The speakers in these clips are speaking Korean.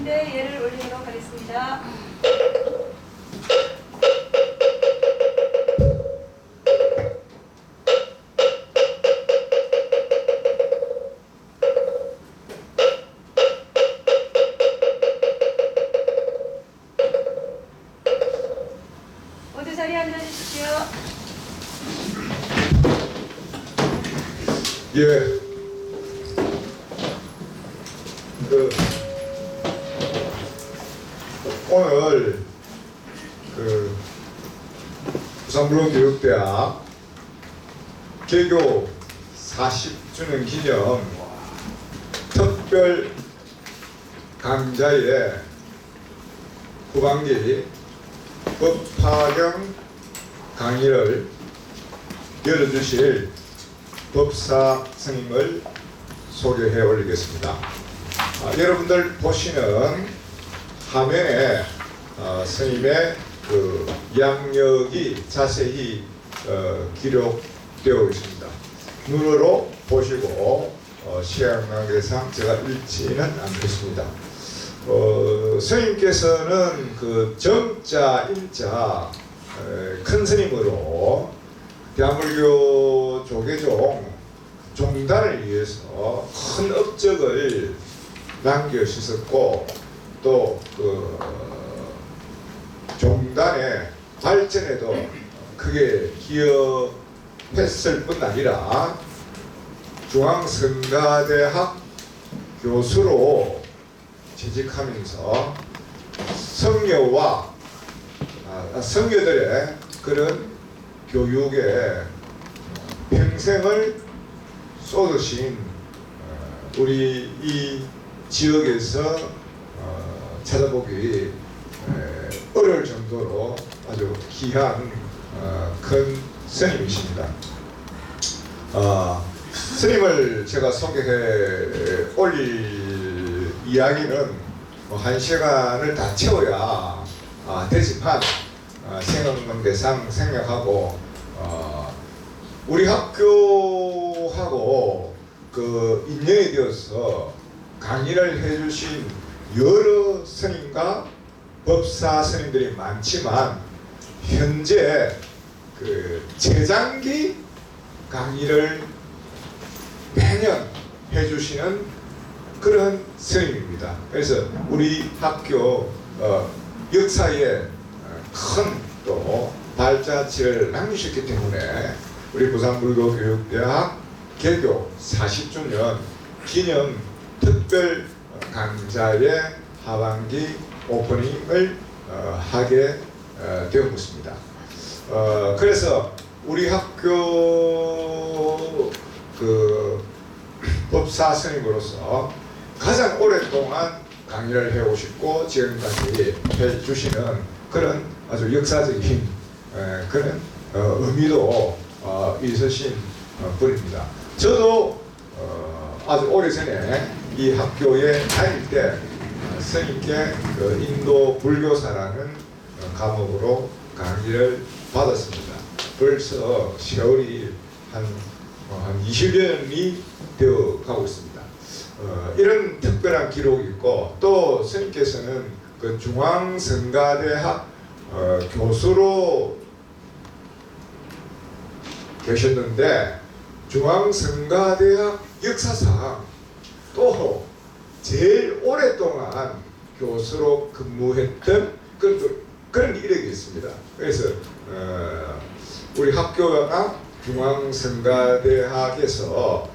가운데 예를 올리도록 하겠습니다. 모두 자리에 앉아주십시오. 예. 오늘 부산물론교육대학 개교 40주년 기념 특별 강좌의 후반기 법화경 강의를 열어주실 법사 스님을 소개해 올리겠습니다. 여러분들 보시는 화면에 스님의 그 양력이 자세히 기록되어 있습니다. 눈으로 보시고 시향관계상 제가 읽지는 않겠습니다. 스님께서는 그 정자, 일자 큰 스님으로 대한불교 조계종 종단을 위해서 큰 업적을 남겨주셨고 또 그 종단의 발전에도 크게 기여했을 뿐 아니라 중앙성가대학 교수로 재직하면서 성녀들의 그런 교육에 평생을 쏟으신 우리 이 지역에서 찾아보기 어려울 정도로 아주 귀한 큰 스님이십니다. 스님을 제가 소개해 올릴 이야기는 한 시간을 다 채워야 되지만 생각난 대상 생각하고 우리 학교하고 그 인연이 되어서 강의를 해주신 여러 스님과 법사 스님들이 많지만 현재 그 재장기 강의를 매년 해주시는 그런 스님입니다. 그래서 우리 학교 역사에 큰 또 발자취를 남기셨기 때문에 우리 부산불교교육대학 개교 40주년 기념 특별 강좌의 하반기 오프닝을 하게 되었습니다. 그래서 우리 학교 그 법사 스님으로서 가장 오랫동안 강의를 해오셨고 지금까지 해주시는 그런 아주 역사적인 그런 의미도 있으신 분입니다. 저도 아주 오래전에 이 학교에 다닐 때 스님께 그 인도 불교사라는 과목으로 강의를 받았습니다. 벌써 세월이 한 20년이 되어 가고 있습니다. 이런 특별한 기록이 있고 또 스님께서는 그 중앙성가대학 교수로 계셨는데 중앙성가대학 역사상 또 제일 오랫동안 교수로 근무했던 그런 이력이 있습니다. 그래서 우리 학교가 중앙성가대학에서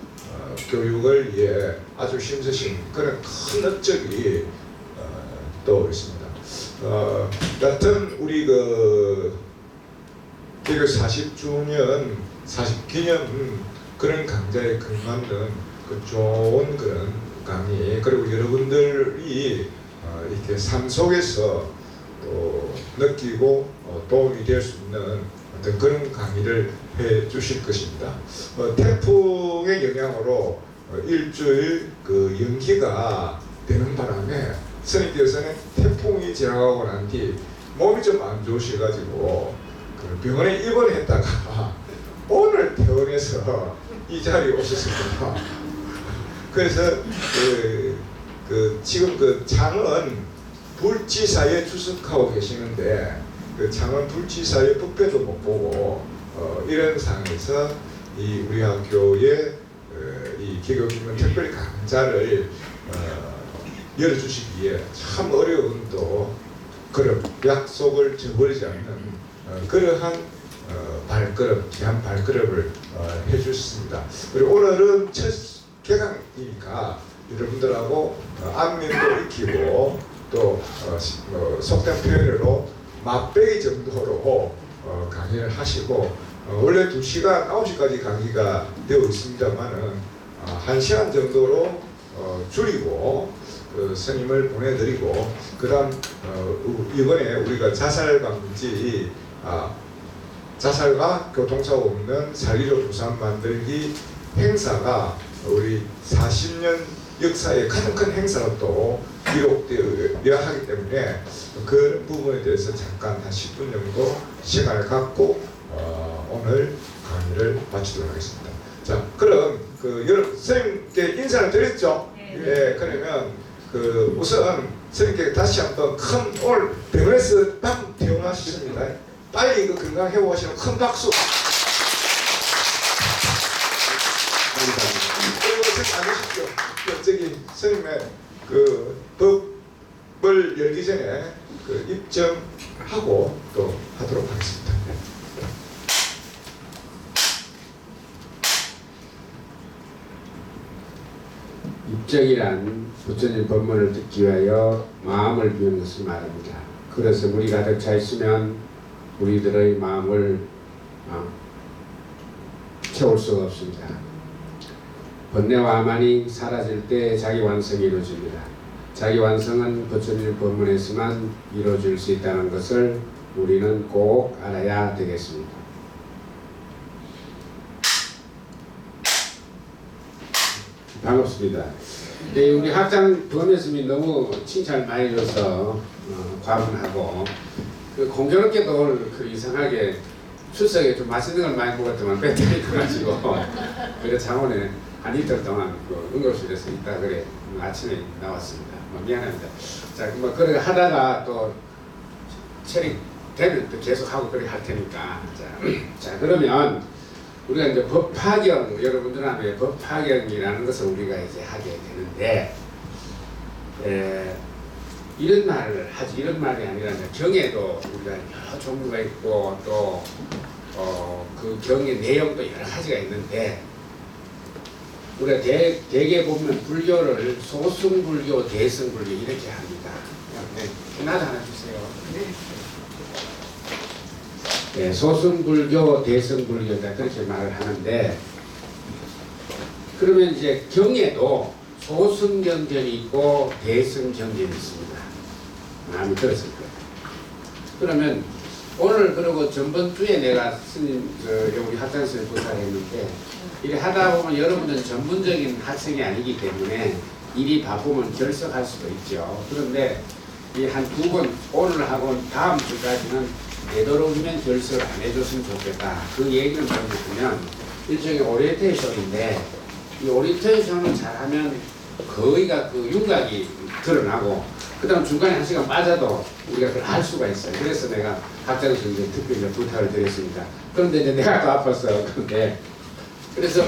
교육을 위해 아주 힘쓰신 그런 큰 업적이 또 있습니다. 같은 우리 그 개교 40주년 40기념 그런 강좌에 근맞는 그 좋은 그런 강의 그리고 여러분들이 이렇게 삶 속에서 또 느끼고 도움이 될 수 있는 어떤 그런 강의를 해 주실 것입니다. 태풍의 영향으로 일주일 그 연기가 되는 바람에 스님께서는 태풍이 지나가고 난 뒤 몸이 좀 안 좋으셔가지고 그 병원에 입원했다가 오늘 퇴원해서 이 자리에 오셨습니다. 그래서 지금 그 창원 불지사에 출석하고 계시는데 그 창원 불지사의 북배도 못 보고 이런 상황에서 이 우리 학교의 이 개교기문 특별 강좌를 열어주시기 위해 참 어려운 또 그런 약속을 저버리지 않는 그러한 발걸음, 귀한 발걸음을 해주셨습니다. 그리고 오늘은 첫 개강이니까 여러분들하고 안면도 익히고 또 속된 표현으로 맛배기 정도로 강의를 하시고 원래 2시간 9시까지 강의가 되어 있습니다만은 1시간 정도로 줄이고 스님을 보내드리고 그 다음 이번에 우리가 자살방지 자살과 교통사고 없는 살리로 부산 만들기 행사가 우리 40년 역사의 가장 큰 행사로 또 기록되어야 하기 때문에 그 부분에 대해서 잠깐 한 10분 정도 시간을 갖고 오늘 강의를 마치도록 하겠습니다. 자, 그럼 여러분 선생님께 인사를 드렸죠? 네. 그러면 우선 선생님께 다시 한번 큰 오늘 병원에서 방 퇴원하셨습니다. 빨리 건강 회복하시는 큰 박수. 그리고 선생님 앉으십시오. 저기 선생님의 법을 열기 전에 입정하고 또 하도록 하겠습니다. 입정이란 부처님 법문을 듣기 위하여 마음을 비우는 것을 말합니다. 그래서 물이 가득 차 있으면 우리들의 마음을 채울 수가 없습니다. 번뇌와 아만이 사라질 때 자기 완성이 이루어집니다. 자기 완성은 부처님 법문에서만 이루어질 수 있다는 것을 우리는 꼭 알아야 되겠습니다. 반갑습니다. 네, 우리 학장 범혜스님이 너무 칭찬을 많이 줘서 과분하고 공교롭게도 오늘 이상하게 출석에 좀 맛있는 걸 많이 먹었더만 배탈이 터가지고 그래 창원에 한 이틀 동안 응급실에서 있다 그래 아침에 나왔습니다. 미안합니다. 자, 그래 하다가 또 체력 되면 또 계속 하고 그렇게 할 테니까 자 그러면 우리가 이제 법화경, 여러분들 하면 법화경이라는 것을 우리가 이제 하게 되는데, 이런 말을 하지, 이런 말이 아니라 경에도 우리가 여러 종류가 있고 또 그 경의 내용도 여러 가지가 있는데, 우리가 대개 보면 불교를 소승불교, 대승불교 이렇게 합니다. 나도 하나 주세요. 네, 소승불교, 대승불교 그렇게 말을 하는데, 그러면 이제 경에도 소승경전이 있고 대승경전이 있습니다. 마음이 들었을 거예요. 그러면 오늘 그리고 전번 주에 내가 스님 우리 학장스님 부탁을 했는데, 이래 하다 보면 여러분들은 전문적인 학생이 아니기 때문에 일이 바쁘면 결석할 수도 있죠. 그런데 이 한 2번 오늘하고 다음 주까지는 되도록이면 결석을 안 해줬으면 좋겠다. 그 얘기는 뭐냐면 일종의 오리엔테이션인데, 이 오리엔테이션을 잘하면 거의가 그 윤곽이 드러나고 그 다음 중간에 1시간 빠져도 우리가 그걸 알 수가 있어요. 그래서 내가 학장선생님께 특별히 부탁을 드렸습니다. 그런데 이제 내가 더 아팠어. 그래서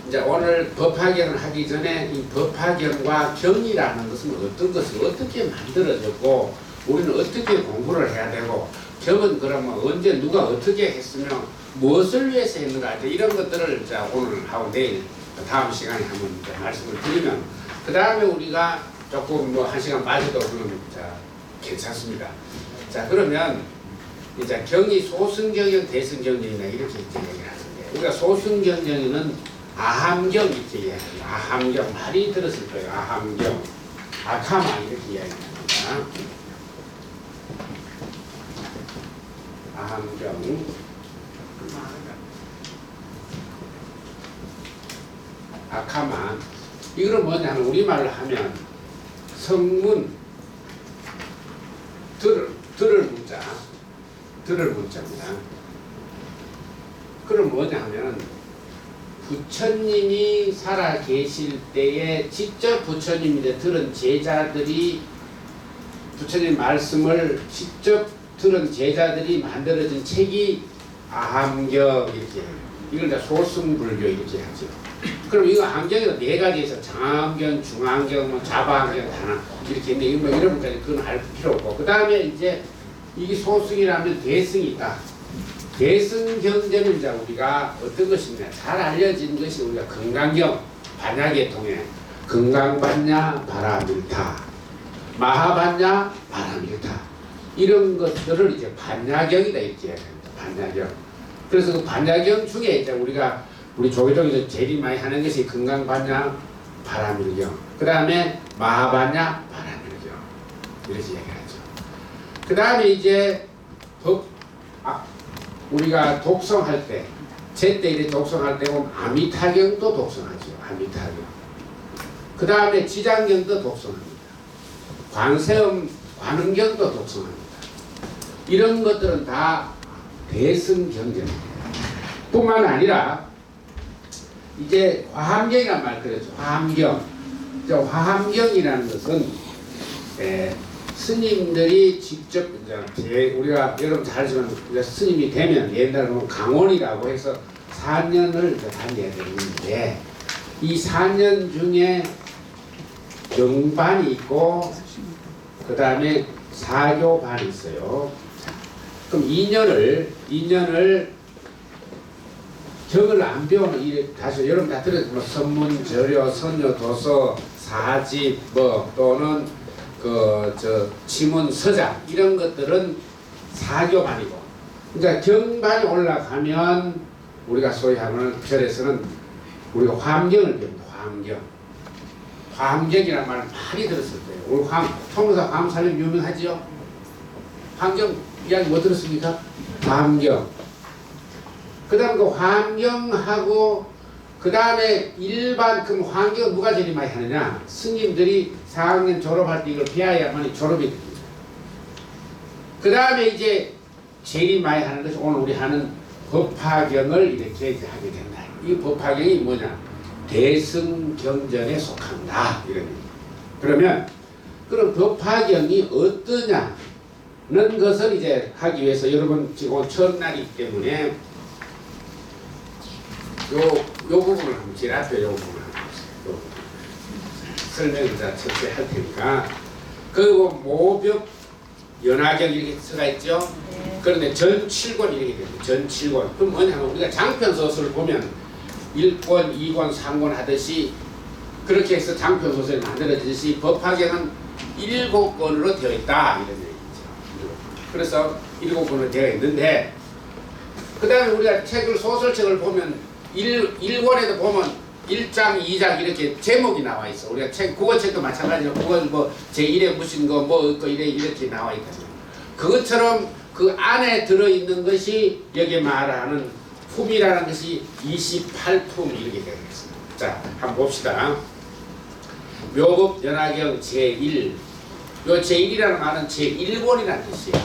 이제 오늘 법화경을 하기 전에 이 법화경과 경이라는 것은 어떤 것을 어떻게 만들어졌고 우리는 어떻게 공부를 해야 되고, 경은 그러면 언제 누가 어떻게 했으면 무엇을 위해서 했는가, 이런 것들을 자 오늘 하고 내일 다음 시간에 한번 말씀을 드리면, 그 다음에 우리가 조금 1시간 빠져도 그러면 괜찮습니다. 자, 그러면 이제 경이 소승경영, 대승경영이나 이렇게 이제 얘기를 하는데, 우리가 소승경영은 아함경 이렇게 이야기합니다. 아함경 많이 들었을 거예요. 아함경, 아카마 이렇게 이야기합니다. 아함경, 아카마. 이거는 뭐냐면 우리말로 하면 성문, 들을 문자입니다. 그럼 뭐냐 하면 부처님이 살아 계실 때에 직접 부처님이 들은 제자들이 부처님 말씀을 직접 들은 제자들이 만들어진 책이 아함경 이렇게 이걸 다 소승불교 이렇게 하죠. 그럼 이거 안경이 네 가지에서 장안경, 중안경, 뭐 자바안경, 단안 이렇게 있는데 이거 뭐 이런 것까지 그건 알 필요 없고 그 다음에 이제 이게 소승이라면 대승이 있다. 대승경전은 이제 우리가 어떤 것이냐 잘 알려진 것이 우리가 금강경 반야계통에 금강반야 바라밀타 마하반야 바라밀타 이런 것들을 이제 반야경이다 이렇게 해야 됩니다. 반야경. 그래서 그 반야경 중에 이제 우리 조계종에서 제일 많이 하는 것이 금강반야 바라밀경 그 다음에 마하반야 바라밀경 이렇게 얘기하죠. 그 다음에 이제 우리가 독성할 때, 제때 이렇게 독성할 때 보면 아미타경도 독성하죠. 아미타경. 그 다음에 지장경도 독성합니다. 관세음, 관음경도 독성합니다. 이런 것들은 다 대승경전입니다. 뿐만 아니라 이제 화함경이란 말 그랬죠. 화함경. 화함경이라는 것은 스님들이 직접 우리가 여러분 잘 알지만 스님이 되면 옛날에 보면 강원이라고 해서 4년을 다녀야 되는데 이 4년 중에 경반이 있고 그 다음에 사교반이 있어요. 그럼 2년을 경을 안 배우는 다시 여러분 다 들었죠. 뭐 선문, 절여, 선여, 도서, 사집 뭐 또는 지문, 서자 이런 것들은 사교반이고 그러니까 경반이 올라가면 우리가 소위 하는 절에서는 우리가 화엄경을 배웁니다. 화엄경. 화엄경이라는 말을 많이 들었을 거예요. 우리 통사 화엄살림 유명하지요? 화엄경 이야기 뭐 들었습니까? 화엄경. 그 다음 그 화엄경하고 그 다음에 일반 그럼 화엄경 누가 제일 많이 하느냐? 스님들이 4학년 졸업할 때 이걸 배워야만이 졸업이 됩니다. 그 다음에 이제 제일 많이 하는 것이 오늘 우리 하는 법화경을 이렇게 이제 하게 된다. 이 법화경이 뭐냐? 대승경전에 속한다. 이런 얘기. 그러면 그럼 법화경이 어떠냐는 것을 이제 하기 위해서 여러분 지금 처음 날이기 때문에 요 부분을 한번 제일 앞에 요 부분을 한번 설명을 다 첫째 할 테니까 그리고 모벽 연화경 이렇게 써가 있죠. 네. 그런데 전칠권 이렇게 됩니다. 전칠권. 그럼 뭐냐면 우리가 장편소설을 보면 1권, 2권, 3권 하듯이 그렇게 해서 장편소설이 만들어지듯이 법화경은 7권으로 되어 있다 이런 얘기죠. 그래서 7권으로 되어 있는데 그 다음에 우리가 소설책을 보면 1권에도 보면 1장, 2장 이렇게 제목이 나와 있어. 우리가 국어책도 마찬가지로 그건 뭐 제1에 무슨 거 뭐 이렇게 나와 있거든요. 그것처럼 그 안에 들어있는 것이 여기 말하는 품이라는 것이 28품 이렇게 되어 있습니다. 자, 한번 봅시다. 묘법 연화경 제1. 요 제1이라는 말은 제1권이라는 뜻이에요.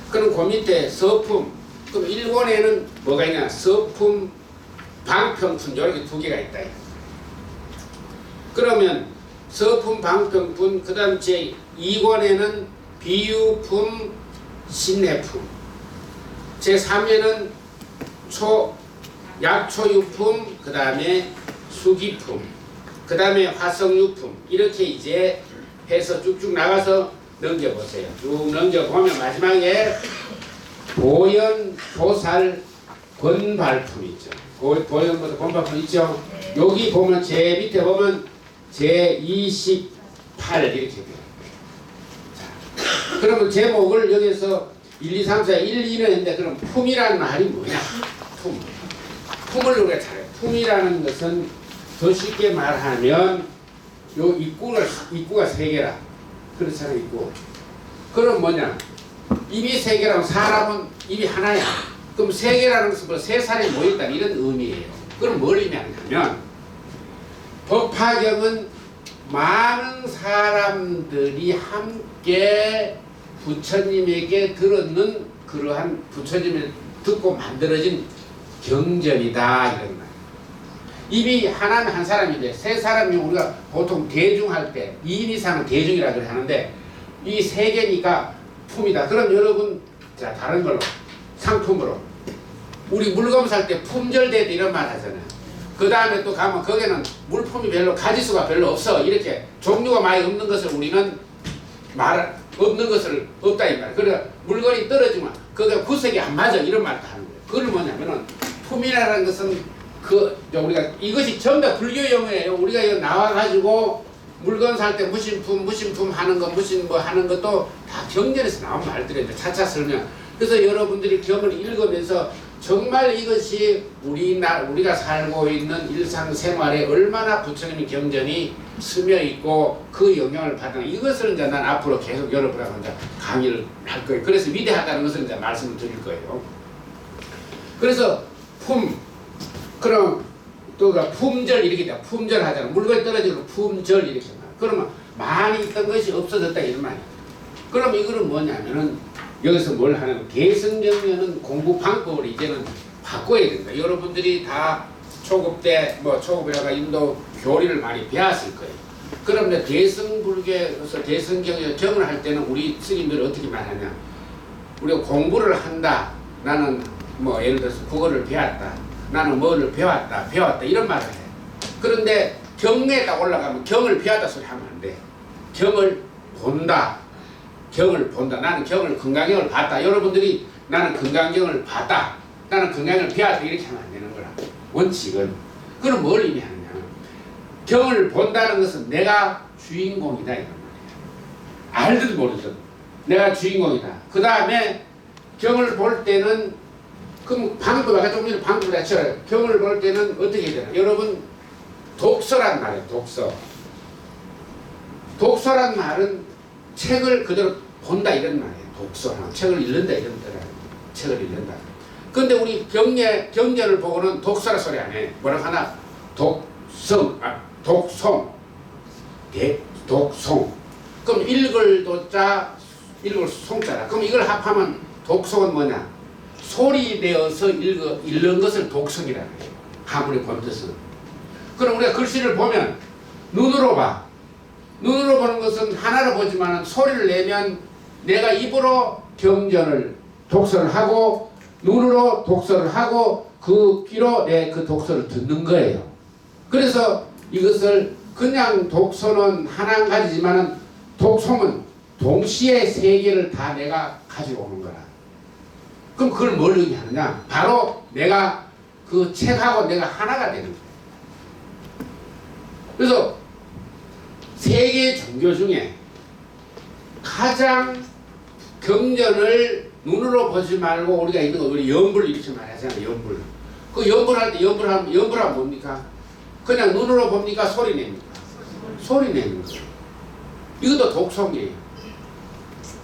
그럼 그 밑에 서품. 그럼 1권에는 뭐가 있냐? 서품, 방평품 이렇게 두 개가 있다. 그러면 서품, 방평품, 그 다음 제2권에는 비유품, 신해품, 제3에는 약초유품, 그 다음에 수기품, 그 다음에 화성유품 이렇게 이제 해서 쭉쭉 나가서 넘겨보세요. 쭉 넘겨보면 마지막에 보연, 보살, 권발품 있죠. 보연부터 권발품 있죠. 여기 보면 제 밑에 보면 제28 이렇게 돼요. 자, 그러면 제목을 여기서 1, 2, 3, 4, 1, 2는 했는데 그럼 품이라는 말이 뭐냐? 품을 우리가 잘해요. 품이라는 것은 더 쉽게 말하면 요 입구가 세 개라. 그렇잖아요. 입구. 그럼 뭐냐? 입이 세 개라면 사람은 입이 하나야. 그럼 세 개라는 것은 뭐 세 살이 모였다 이런 의미예요. 그럼 뭘 의미하냐면 법화경은 많은 사람들이 함께 부처님에게 들었는 그러한 부처님을 듣고 만들어진 경전이다 이런 말. 이미 하나는 한 사람인데 세 사람이 우리가 보통 대중할 때 2인 이상은 대중이라고 하는데 이 세 개니까 품이다. 그럼 여러분 자 다른 걸로 상품으로 우리 물건 살 때 품절되다 이런 말 하잖아요. 그 다음에 또 가면 거기는 물품이 별로 가지수가 별로 없어. 이렇게 종류가 많이 없는 것을 우리는 말 없는 것을 없다 이 말. 그러니까 물건이 떨어지면 그게 구색이 안 맞아 이런 말도 하는 거예요. 그걸 뭐냐면은 품이라는 것은 그 우리가 이것이 전부 다 불교 용어예요. 우리가 이거 나와가지고 물건 살 때 무신품 하는 거 무신 뭐 하는 것도 다 경전에서 나온 말들인데 차차 설명. 그래서 여러분들이 경을 읽으면서 정말 이것이 우리가 살고 있는 일상생활에 얼마나 부처님의 경전이 스며 있고 그 영향을 받는 이것을 이제 난 앞으로 계속 여러분하고 이제 강의를 할 거예요. 그래서 위대하다는 것을 이제 말씀을 드릴 거예요. 그래서 그럼 또 품절 이렇게 돼. 품절 하잖아. 물건이 떨어지면 품절 이렇게 말. 그러면 많이 있던 것이 없어졌다 이런 말이야. 그럼 이거는 뭐냐면은 여기서 뭘 하냐면 대승경련은 공부 방법을 이제는 바꿔야 된다. 여러분들이 다 초급 때 뭐 초급이라가 인도 교리를 많이 배웠을 거예요. 그런데 대승불교에서 대승경련 경을 할 때는 우리 스님들이 어떻게 말하냐? 우리가 공부를 한다. 나는 뭐 예를 들어서 국어를 배웠다. 나는 뭐를 배웠다 이런 말을 해. 그런데 경에 딱 올라가면 경을 배웠다 소리 하면 안 돼. 경을 본다. 나는 경을 건강경을 봤다. 여러분들이 나는 건강경을 봤다. 나는 건강경을 배웠다 이렇게 하면 안 되는 거라. 원칙은. 그럼 뭘 의미하느냐. 경을 본다는 것은 내가 주인공이다 이런 말이야. 알든 모르든 내가 주인공이다. 그 다음에 경을 볼 때는 그럼 방법 아까 좀 전에 방법을 해쳐요. 경을 볼 때는 어떻게 해야 되나. 여러분 독서란 말이에요. 독서란 말은 책을 그대로 본다 이런 말이에요. 독서랑 책을 읽는다 이런 뜻이에요. 책을 읽는다. 근데 우리 경전을 보고는 독서라 소리 안 해. 뭐라고 하나? 독송. 그럼 읽을 도자, 읽을 송자라. 그럼 이걸 합하면 독송은 뭐냐? 소리 내어서 읽는 것을 독성이라고 해요. 아무리 본 뜻은. 그럼 우리가 글씨를 보면 눈으로 봐. 눈으로 보는 것은 하나로 보지만 소리를 내면 내가 입으로 독서를 하고 눈으로 독서를 하고 그 귀로 내 그 독서를 듣는 거예요. 그래서 이것을 그냥 독서는 하나 가지지만 독송은 동시에 세 개를 다 내가 가지고 오는 거라. 그럼 그걸 뭘 의미하느냐? 바로 내가 그 책하고 내가 하나가 되는 거예요. 그래서 세계 종교 중에 가장 경전을 눈으로 보지 말고 우리가 있는 거 우리 연불 이렇게 말하잖아요. 연불. 그 연불할 때 연불하면 뭡니까? 그냥 눈으로 봅니까? 소리 냅니까? 소리 내는 거예요. 이것도 독송이에요.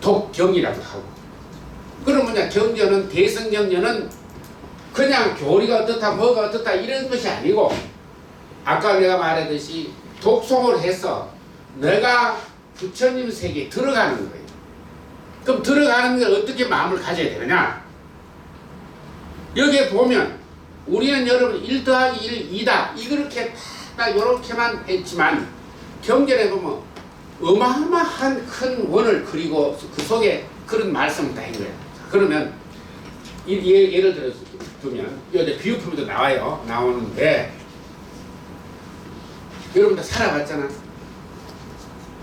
독경이라고 하고. 그러면 경전은 대승경전은 그냥 교리가 어떻다 뭐가 어떻다 이런 것이 아니고 아까 내가 말했듯이 독송을 해서 내가 부처님 세계에 들어가는 거예요. 그럼 들어가는 걸 어떻게 마음을 가져야 되느냐? 여기에 보면 우리는 여러분 1 더하기 1, 2다 이렇게 딱 이렇게만 했지만 경전에 보면 어마어마한 큰 원을 그리고 그 속에 그런 말씀을 다 한 거예요. 그러면 예를 들어서 두면 여기 비유품도 나오는데 여러분들 살아봤잖아.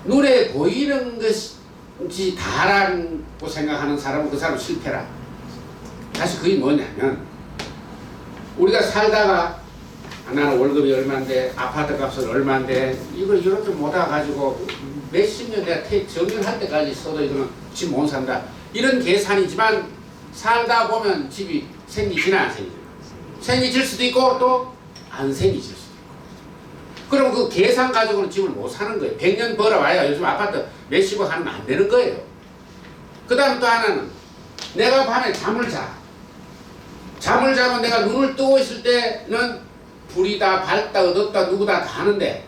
눈에 보이는 것이 다라고 생각하는 사람은 그 사람 실패라. 다시 그게 뭐냐면 우리가 살다가 나는 월급이 얼마인데 아파트 값은 얼마인데 이걸 이렇게 못와가지고 몇십 년 내가 정년할 때까지 써도 이거는 집 못 산다. 이런 계산이지만 살다 보면 집이 생기지나 안 생기나. 생기질 수도 있고 또 안 생기질 수도 있고. 그럼 그 계산 가지고는 집을 못 사는 거예요. 100년 벌어와야 요즘 아파트 몇십억 하면 안 되는 거예요. 그 다음 또 하나는 내가 밤에 잠을 자. 잠을 자면 내가 눈을 뜨고 있을 때는 불이다 밝다 어둡다 누구다 다 하는데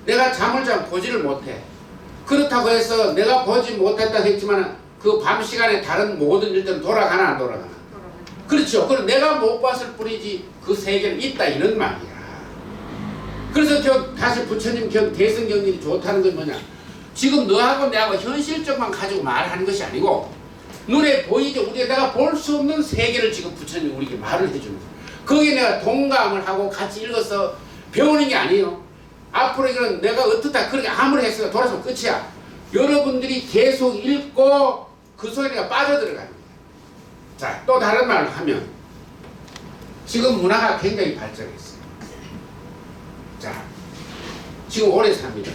내가 잠을 자면 보지를 못해. 그렇다고 해서 내가 보지 못했다 했지만 그 밤 시간에 다른 모든 일들은 돌아가나 안 돌아가나? 그렇죠. 그럼 내가 못 봤을 뿐이지 그 세계는 있다 이런 말이야. 그래서 다시 부처님 대승경전이 좋다는 건 뭐냐? 지금 너하고 내하고 현실적만 가지고 말하는 것이 아니고 눈에 보이죠. 우리가 볼 수 없는 세계를 지금 부처님이 우리에게 말을 해주는 거예요. 거기에 내가 동감을 하고 같이 읽어서 배우는 게 아니에요. 앞으로 이건 내가 어떻다 그렇게 아무리 했어도 돌아서면 끝이야. 여러분들이 계속 읽고 그 속에 내가 빠져들어가는 거예요. 자, 또 다른 말을 하면 지금 문화가 굉장히 발전했어요. 자, 지금 오래 삽니다.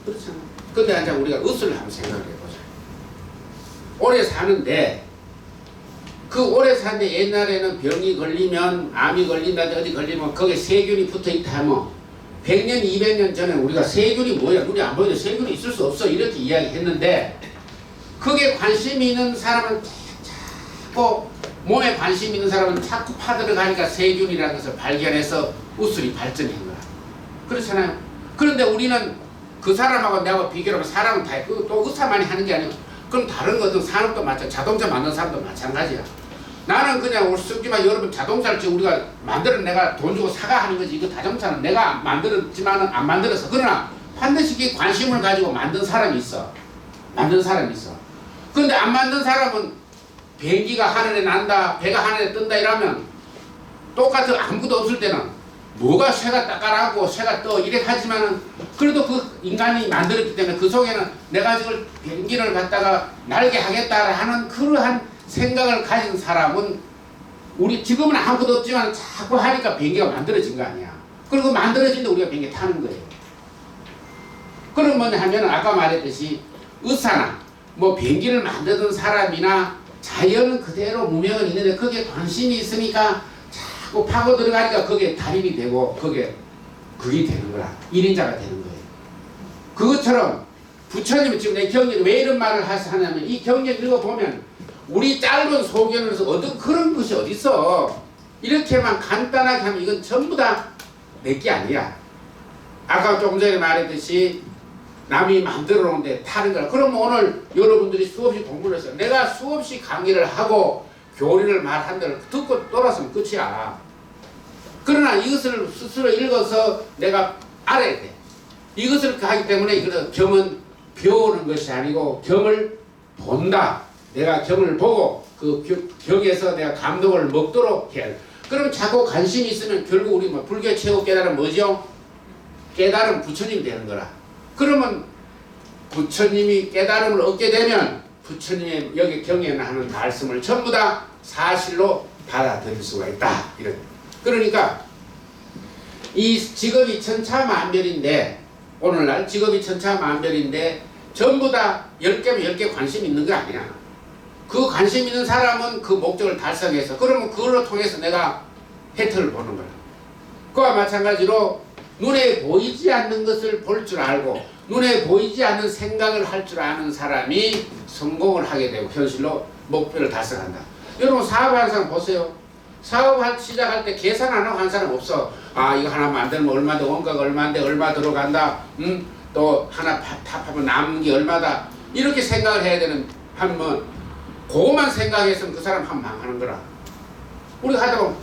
그렇잖아. 근데 이제 우리가 의술을 한번 생각해 보자. 오래 사는데 그 오래 사는데 옛날에는 병이 걸리면 암이 걸린다든지 어디 걸리면 거기에 세균이 붙어 있다 하면 100년, 200년 전에 우리가 세균이 뭐야? 눈이 안 보이는데 세균이 있을 수 없어. 이렇게 이야기했는데 그게 관심이 있는 사람은 자꾸 몸에 관심 있는 사람은 자꾸 파들어가니까 세균이라는 것을 발견해서 의술이 발전한 거야. 그렇잖아요. 그런데 우리는 그 사람하고 내하고 비교하면 사람은 다 또 의사만이 하는 게 아니고 그럼 다른 것도 산업도 마찬가지, 자동차 만드는 사람도 마찬가지야. 나는 그냥 쓰지만 여러분 자동차를 지금 우리가 만들어 내가 돈 주고 사가 하는 거지. 이거 자동차는 내가 만들었지만은 안 만들어서. 그러나 반드시 관심을 가지고 만든 사람이 있어. 만든 사람이 있어. 그런데 안 만든 사람은 비행기가 하늘에 난다, 배가 하늘에 뜬다 이러면 똑같은 아무것도 없을 때는 뭐가 새가 따까라고 새가 떠 이래 하지만은 그래도 그 인간이 만들었기 때문에 그 속에는 내가 지금 비행기를 갖다가 날게 하겠다 하는 그러한 생각을 가진 사람은 우리 지금은 아무것도 없지만 자꾸 하니까 비행기가 만들어진 거 아니야. 그리고 만들어진데 우리가 비행기 타는 거예요. 그럼 뭐냐 하면 아까 말했듯이 의사나 뭐 비행기를 만드는 사람이나 자연은 그대로 무명은 있는데 거기에 관심이 있으니까 자꾸 파고 들어가니까 거기에 달인이 되고 그게 되는 거라. 1인자가 되는 거예요. 그것처럼 부처님은 지금 내 경전 왜 이런 말을 하냐면 이 경전 읽어보면 우리 짧은 소견에서 얻은 그런 것이 어딨어. 이렇게만 간단하게 하면 이건 전부 다 내게 아니야. 아까 조금 전에 말했듯이 남이 만들어 놓은데 타는 거라. 그럼 오늘 여러분들이 수없이 공부를 했어요. 내가 수없이 강의를 하고 교리를 말한 대로 듣고 돌아서면 끝이야. 그러나 이것을 스스로 읽어서 내가 알아야 돼. 이것을 하기 때문에 이거는 경은 배우는 것이 아니고 경을 본다. 내가 경을 보고 그 경에서 내가 감동을 먹도록 해야 돼. 그럼 자꾸 관심이 있으면 결국 우리 뭐 불교 최고 깨달은 뭐죠? 깨달은 부처님이 되는 거라. 그러면 부처님이 깨달음을 얻게 되면 부처님의 여기 경에 하는 말씀을 전부 다 사실로 받아들일 수가 있다. 이런. 그러니까 이 직업이 천차만별인데 오늘날 직업이 천차만별인데 전부 다 10개면 10개 관심 있는 거 아니야. 그 관심 있는 사람은 그 목적을 달성해서 그러면 그걸로 통해서 내가 혜택을 보는 거야. 그와 마찬가지로 눈에 보이지 않는 것을 볼 줄 알고 눈에 보이지 않는 생각을 할 줄 아는 사람이 성공을 하게 되고 현실로 목표를 달성한다. 여러분 사업하는 사람 보세요. 사업을 시작할 때 계산 안 하고 한 사람 없어. 아 이거 하나 만들면 얼마인데 원가가 얼마인데 얼마 들어간다. 또 하나 탑하면 남는 게 얼마다. 이렇게 생각을 해야 되는 한번 그것만 생각했으면 그 사람 한 망하는 거라. 우리가 하다 보면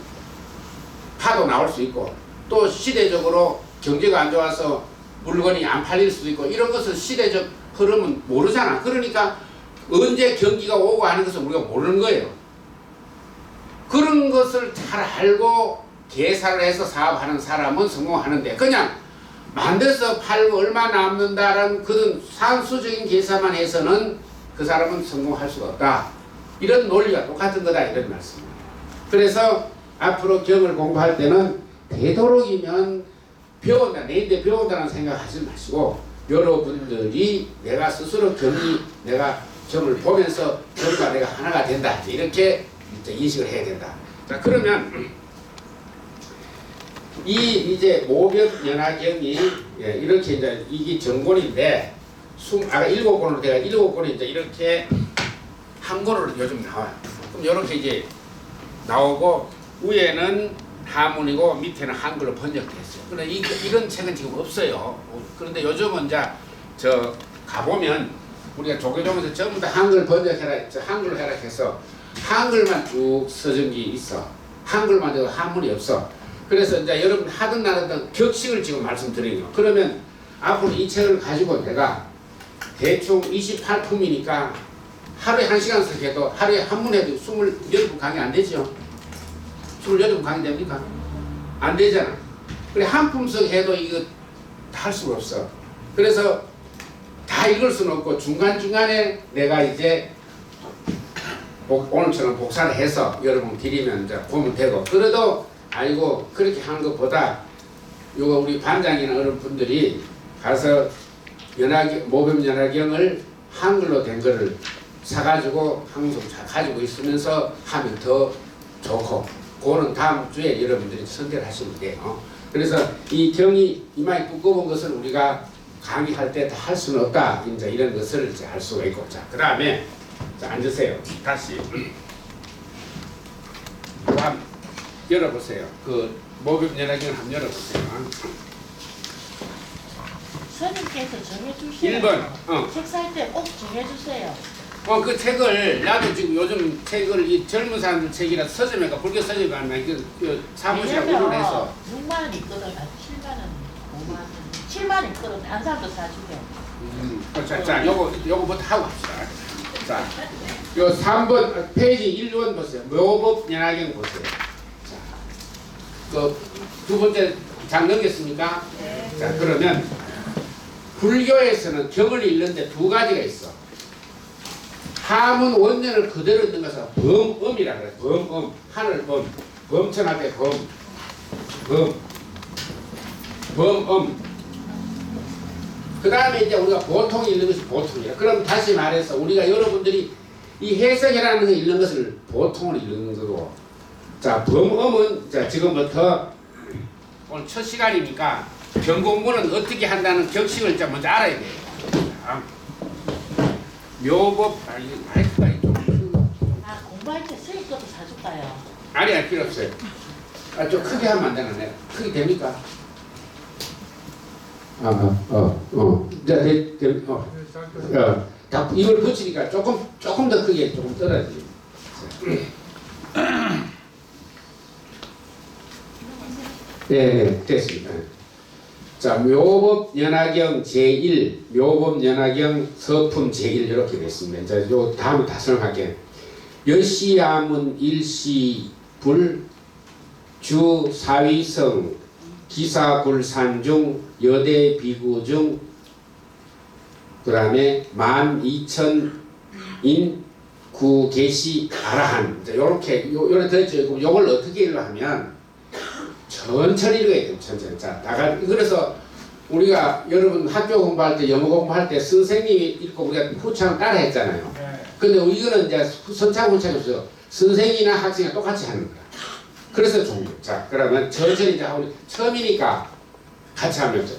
파도 나올 수 있고 또 시대적으로 경제가 안 좋아서 물건이 안 팔릴 수도 있고 이런 것을 시대적 흐름은 모르잖아. 그러니까 언제 경기가 오고 하는 것을 우리가 모르는 거예요. 그런 것을 잘 알고 계산을 해서 사업하는 사람은 성공하는데 그냥 만들어서 팔고 얼마 남는다라는 그런 산수적인 계산만 해서는 그 사람은 성공할 수가 없다. 이런 논리가 똑같은 거다 이런 말씀입니다. 그래서 앞으로 경을 공부할 때는 되도록이면 배운다, 내인데 배운다는 생각하지 마시고 여러분들이 내가 스스로 내가 경을 보면서 경과 내가 하나가 된다 이렇게 인식을 해야 된다. 자 그러면 이제 모병연화경이 이렇게 이제 이게 정권인데 아까 7권으로 돼가 7권이 이제 이렇게 한권으로 요즘 나와요. 그럼 이렇게 이제 나오고 위에는 한문이고 밑에는 한글로 번역됐어요. 그런데 이런 책은 지금 없어요. 그런데 요즘은 이제 저 가보면 우리가 조계종에서 전부 다 한글 번역해라, 한글로 해라 해서 한글만 쭉 써진 게 있어. 한글만 돼도 한문이 없어. 그래서 이제 여러분 하든 나든 격식을 지금 말씀드리는 거. 그러면 앞으로 이 책을 가지고 내가 대충 28품이니까 하루에 1시간씩 해도 하루에 한 문 해도 28분 강의 안 되죠? 28분 강의 됩니까? 안 되잖아. 그래 한 품씩 해도 이거 다 할 수가 없어. 그래서 다 읽을 수는 없고 중간중간에 내가 이제 오늘처럼 복사를 해서 여러분 드리면 이제 보면 되고, 그래도 아이고 그렇게 하는 것보다 요거 우리 반장이나 어른 분들이 가서 모범 연화경을 한글로 된 거를 사가지고 항상 가지고 있으면서 하면 더 좋고, 그거는 다음 주에 여러분들이 선택하시면 돼요. 그래서 이 경이 이마에 두꺼운 것을 우리가 강의할 때 다 할 수는 없다. 이제 이런 것을 이제 알 수가 있고, 자, 그 다음에 자, 앉으세요. 다시 한번 열어보세요. 그 모범 연화경을 한번 열어보세요. 선생님께서 정해주세요. 1번. 책 살 때 꼭 정해주세요. 그 책을 나도 지금 요즘 책을 이 젊은 사람들 책이라 서점에가 불교 서점에 가면 그 사무실에 우르해서 6만 원 있거든, 7만 원, 5만 원, 7만 원 있거든. 다른 사람도 사주게. 자, 요거부터 하고 합시다. 자, 요 3번 페이지 1번 보세요. 묘법 연화경 보세요. 자, 그 두 번째 장 넘겼습니까? 네. 자, 그러면 불교에서는 경을 읽는데 두 가지가 있어. 함은 원년을 그대로 있는 것은 범음이라 그래. 범음, 하늘범, 범천하대 범음. 그 다음에 이제 우리가 보통 읽는 것이 보통이야. 그럼 다시 말해서 우리가 여러분들이 이 해석이라는 거 읽는 것을 보통을 읽는 거고, 자, 범음은 자 지금부터 오늘 첫 시간이니까 경 공부는 어떻게 한다는 격식을 좀 먼저 알아야 돼요. 자, 묘법, 마이크가 좀 공부할 때 선생님 것도 사줄까요? 아니, 할 필요 없어요. 좀 크게 하면 안 되나? 네. 크게 됩니까? 이걸 붙이니까 조금 더 크게 조금 떨어지죠. 네, 됐습니다. 자, 묘법 연화경 제1, 묘법 연화경 서품 제1 이렇게 됐습니다. 이제 요 다음에 다 설명할게요. 여시야문 일시불 주사위성 기사불산중 여대비구중 그 다음에 12,000인 구계시 아라한 요렇게 요래 들었죠. 요걸 어떻게 읽어 하면 천천히 읽어야 돼요. 천천히. 자, 그래서 우리가 여러분 학교 공부할 때 영어 공부할 때 선생님이 읽고 우리가 후창 따라 했잖아요. 근데 이거는 이제 선창 후창이 없어요. 선생이나 학생이 똑같이 하는 거야. 그래서 좋은 거예요. 자, 그러면 천천히 이제 우리 처음이니까 같이 하면서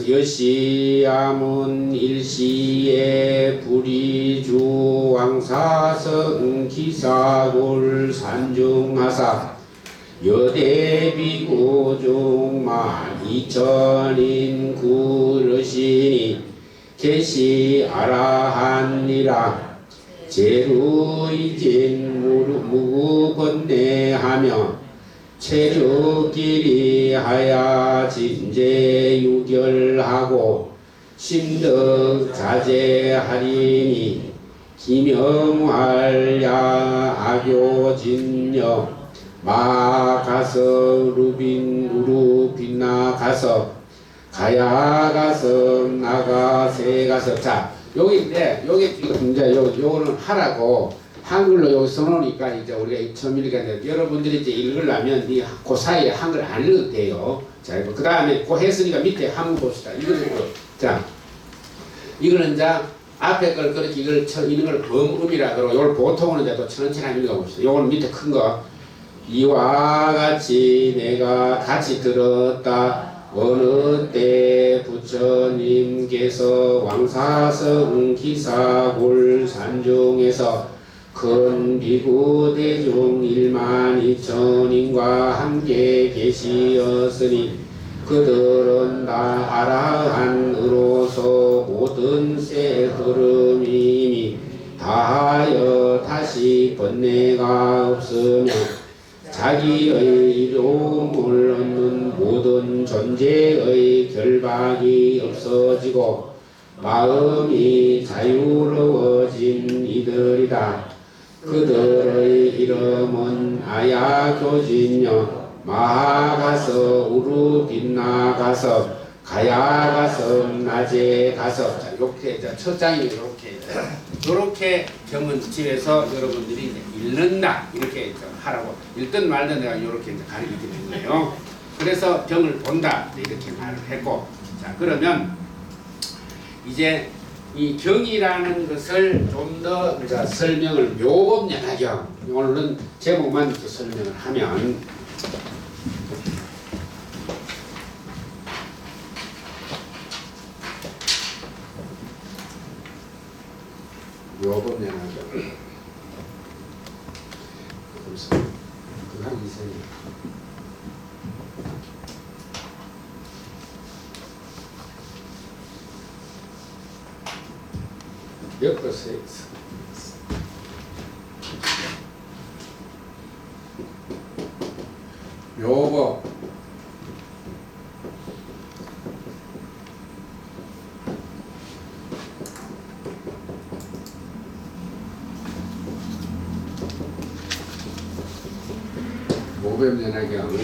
여시야문 일시에 불이주 왕사성 기사골 산중하사 여대비구중 12,000인 구르시니 계시 아라한이라 제루이진 무건대하며 체류끼리 하야 진제유결하고 심덕 자제하리니 기명활야 악요진여 마가서 루빈 우루빈나 가서 가야 가서 나가세 가서. 자, 여기인데 여기 이제 요거는 하라고 한글로 여기 써놓으니까 이제 우리가 처음이니까 여러분들이 이제 읽으려면 그 사이에 한글 안 읽어도 돼요. 자, 그 다음에 그 했으니까 밑에 한번 봅시다. 자, 이거는 이제 앞에 걸 그렇게 이걸 이런 걸 범음이라 그러고 이걸 보통은 이제 또 천천히 한번 읽어봅시다. 요거는 밑에 큰 거. 이와 같이 내가 같이 들었다. 어느 때 부처님께서 왕사성 기사골 산중에서 큰 비구 대중 12,000인과 함께 계시었으니 그들은 다 아라한으로서 모든 새 흐름이니 다하여 다시 번뇌가 없으며 자기의 이로움을 얻는 모든 존재의 결박이 없어지고 마음이 자유로워진 이들이다. 그들의 이름은 아야교진여 마하가서 우루 빛나가서 가야가서 낮에 가서. 자, 이렇게 첫 장이 이렇게 경은집에서 여러분들이 이제 읽는다 이렇게 하라고, 읽든 말든 내가 이렇게 가르치게 된 거예요. 그래서 병을 본다 이렇게 말을 했고, 자 그러면 이제 이 경이라는 것을 좀 더 설명을 묘법연화경, 오늘은 제목만 설명을 하면 묘법연화경 그한 이상이 엮어서 묘법 모범연화경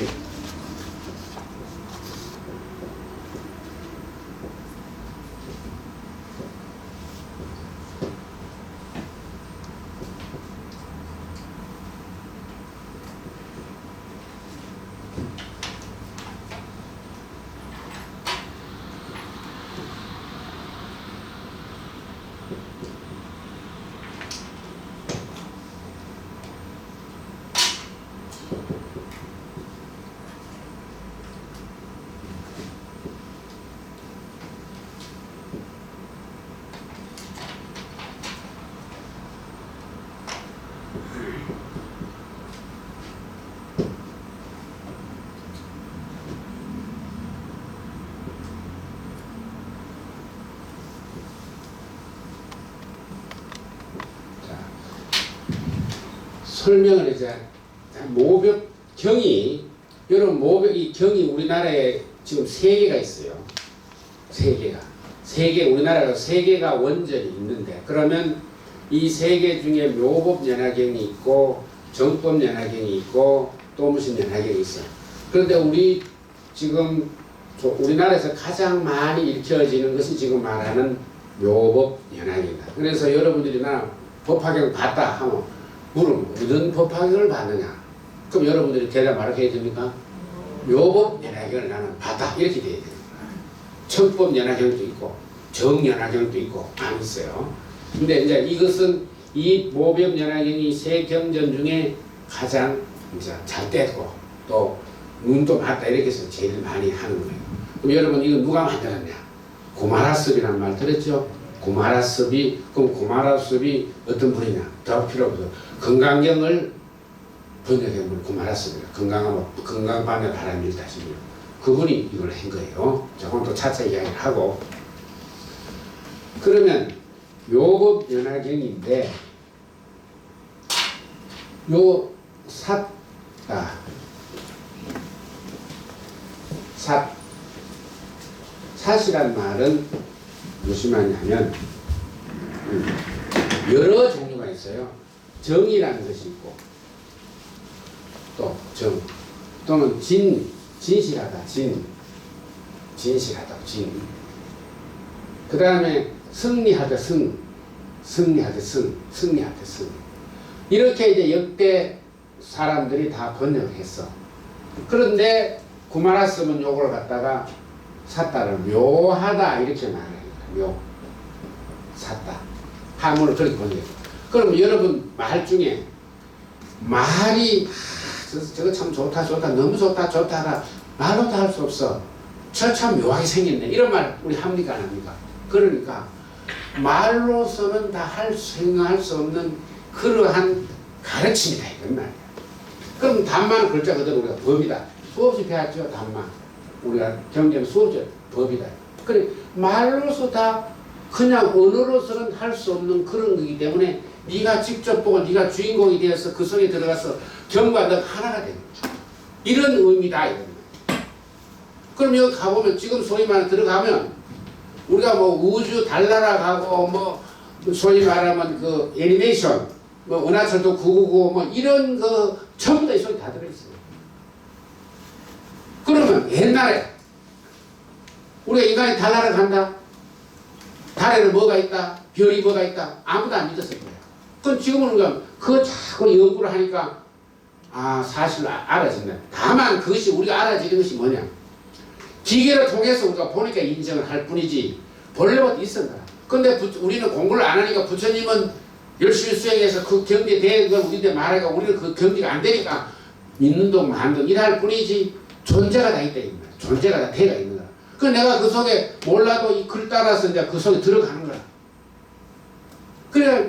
설명을 이제 모벽경이, 여러분 모벽이 경이 우리나라에 지금 3개가 있어요. 3개 우리나라가 3개가 원전이 있는데, 그러면 이 3개 중에 묘법연화경이 있고 정법연화경이 있고 또 무슨 연화경이 있어요. 그런데 우리 지금 우리나라에서 가장 많이 읽혀지는 것이 지금 말하는 묘법연화경이다. 그래서 여러분들이 나 법화경 봤다 하면 물으면 어떤 법화경을 봤느냐? 그럼 여러분들이 대답 말하게 해야 됩니까? 묘법연화경을 나는 봤다 이렇게 돼야 돼요. 청법연화경도 있고 정연화경도 있고 안 있어요. 근데 이제 이것은 이 모법연화경이 3경전 중에 가장 이제 잘 되고 또 눈도 맞다 이렇게 해서 제일 많이 하는 거예요. 그럼 여러분 이거 누가 만들었냐? 고마라섭이라는 말 들었죠? 고마라섭이, 그럼 고마라섭이 어떤 분이냐? 더 필요 없어. 건강경을 번역한 분 고마라섭이라. 건강반의 바람이 일다시요. 그분이 이걸 한 거예요. 조금 또 차차 이야기를 하고. 그러면 묘법연화경인데 요 삿이란 말은 무슨 말이냐면 여러 종류가 있어요. 정이라는 것이 있고 또 정 또는 진실하다 진실하다 진. 그 다음에 승리하다 승리하다 승. 이렇게 이제 역대 사람들이 다 번역을 했어. 그런데 구마라스는 요걸 갖다가 삿다를 묘하다 이렇게 말해요. 삿다. 한문을 그렇게 번역해요. 그럼 여러분 말 중에 말이 저거 참 좋다 너무 좋다 말로도 할 수 없어. 저 참 묘하게 생겼네 이런 말 우리 합니까 안 합니까? 그러니까 말로서는 다 생각할 수 없는 그러한 가르침이다 이런 말이야. 그럼 단만 글자 그대로 우리가 법이다. 수없이 배웠죠 단만. 우리가 경전 수없이 법이다. 그래 말로서 다 그냥 언어로서는 할 수 없는 그런 거기 때문에 네가 직접 보고 네가 주인공이 되어서 그 속에 들어가서 경과 너가 하나가 되는 거야. 이런 의미다 이런 거야. 그럼 여기 가보면 지금 소위 말해 들어가면 우리가 뭐 우주 달나라 가고 뭐 소위 말하면 그 애니메이션 뭐 은하철도 999 뭐 이런 거 전부 다 이 속에 다 들어있어요. 그러면 옛날에 우리가 인간이 달나라 간다. 달에는 뭐가 있다? 별이 뭐가 있다? 아무도 안 믿었을 거야. 그럼 지금은 우리가 그거 자꾸 연구를 하니까 사실 알아진다. 다만 그것이 우리가 알아지는 것이 뭐냐? 기계를 통해서 우리가 보니까 인정을 할 뿐이지 본래부터 있었다. 근데 우리는 공부를 안 하니까 부처님은 열심히 수행해서 그 경지에 대한 걸 우리한테 말하니까 우리는 그 경지가 안 되니까 믿는 동 만동 이럴 뿐이지 존재가 다 있다. 존재가 다 대가 있는 거야. 그 내가 그 속에 몰라도 이 글 따라서 이제 그 속에 들어가는 거야.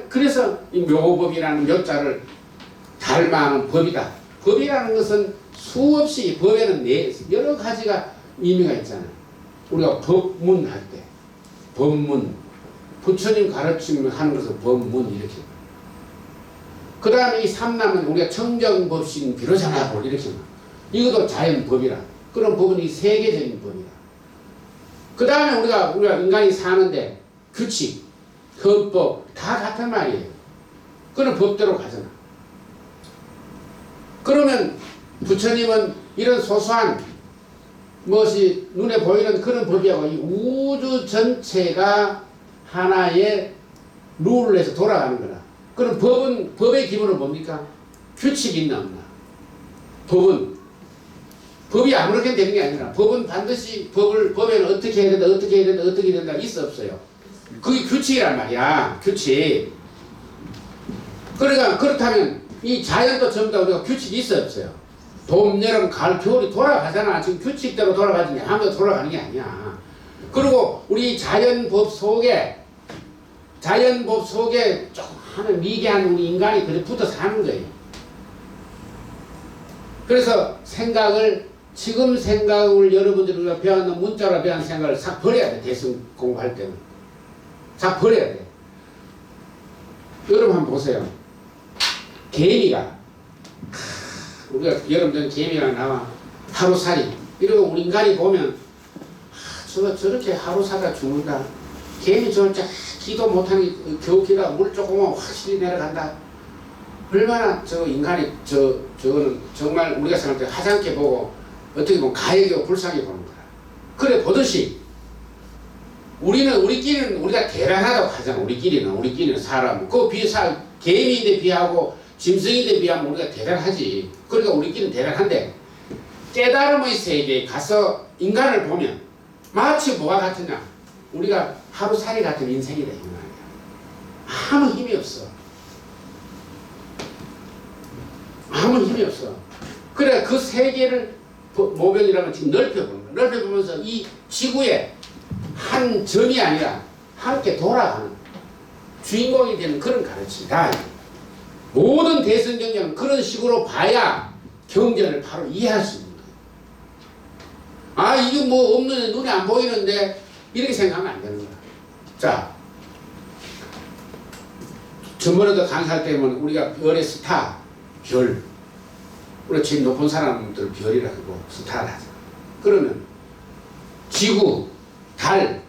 그래서 이 묘법이라는 묘자를 닮아하는 법이다. 법이라는 것은 수없이 법에는 여러 가지가 의미가 있잖아요. 우리가 법문 할 때, 법문, 부처님 가르침을 하는 것은 법문 이렇게. 그 다음에 이 삼남은 우리가 청정법신 비로자나법 이렇게. 이것도 자연법이라. 그런 법은 이 세계적인 법이라. 그 다음에 우리가 인간이 사는데 규칙, 헌법 다 같은 말이에요. 그런 법대로 가잖아. 그러면 부처님은 이런 소소한 무엇이 눈에 보이는 그런 법이하고 이 우주 전체가 하나의 룰을 해서 돌아가는 거라. 그럼 법의 기본은 뭡니까? 규칙이 있나 없나? 법이 아무렇게나 되는 게 아니라 법은 반드시 법에는 어떻게 해야 된다, 어떻게 해야 된다, 어떻게 해야 된다 있어 없어요? 그게 규칙이란 말이야. 규칙. 그러니까 그렇다면 이 자연도 전부 다 우리가 규칙이 있어 없어요? 봄, 여름, 가을, 겨울이 돌아가잖아. 지금 규칙대로 돌아가지 아무도 돌아가는 게 아니야. 그리고 우리 자연법 속에 조금 하는 미개한 우리 인간이 그래 붙어 사는 거예요. 그래서 지금 생각을 여러분들이 우리가 배웠는 문자로 배운 생각을 싹 버려야 돼. 대승 공부할 때는. 싹 버려야 돼. 여러분 한번 보세요. 개미가 우리가 여러분들은 개미가 나와 하루살이 이러고 우리 인간이 보면 저렇게 하루 살다 죽는다. 개미 저렇게 기도 못하니 겨우 기다가 물 조금만 확실히 내려간다. 얼마나 저 인간이 저거는 정말 우리가 생각할 때 하찮게 보고 어떻게 보면 가해하고 불쌍히 보는 거야. 그래 보듯이 우리끼리는 우리가 대단하다고 하잖아. 우리끼리는 사람. 개미인데 비하고 짐승인데 비하면 우리가 대단하지. 그러니까 우리끼리는 대단한데 깨달음의 세계에 가서 인간을 보면 마치 뭐가 같으냐? 우리가 하루살이 같은 인생이다 이 말이야. 아무 힘이 없어. 아무 힘이 없어. 그래 그 세계를 모병이라면 지금 넓혀보는 거야. 넓혀보면서 이 지구에 한 점이 아니라 함께 돌아가는 주인공이 되는 그런 가르침이다. 모든 대승경전은 그런 식으로 봐야 경전을 바로 이해할 수 있는 거예요. 이게 뭐 없는 눈에 안 보이는데 이렇게 생각하면 안 되는 거야. 자, 전번에도 강의할 때면 우리가 별의 스타, 별. 우리가 제일 높은 사람들 별이라고 스타를 하잖아. 그러면 지구, 달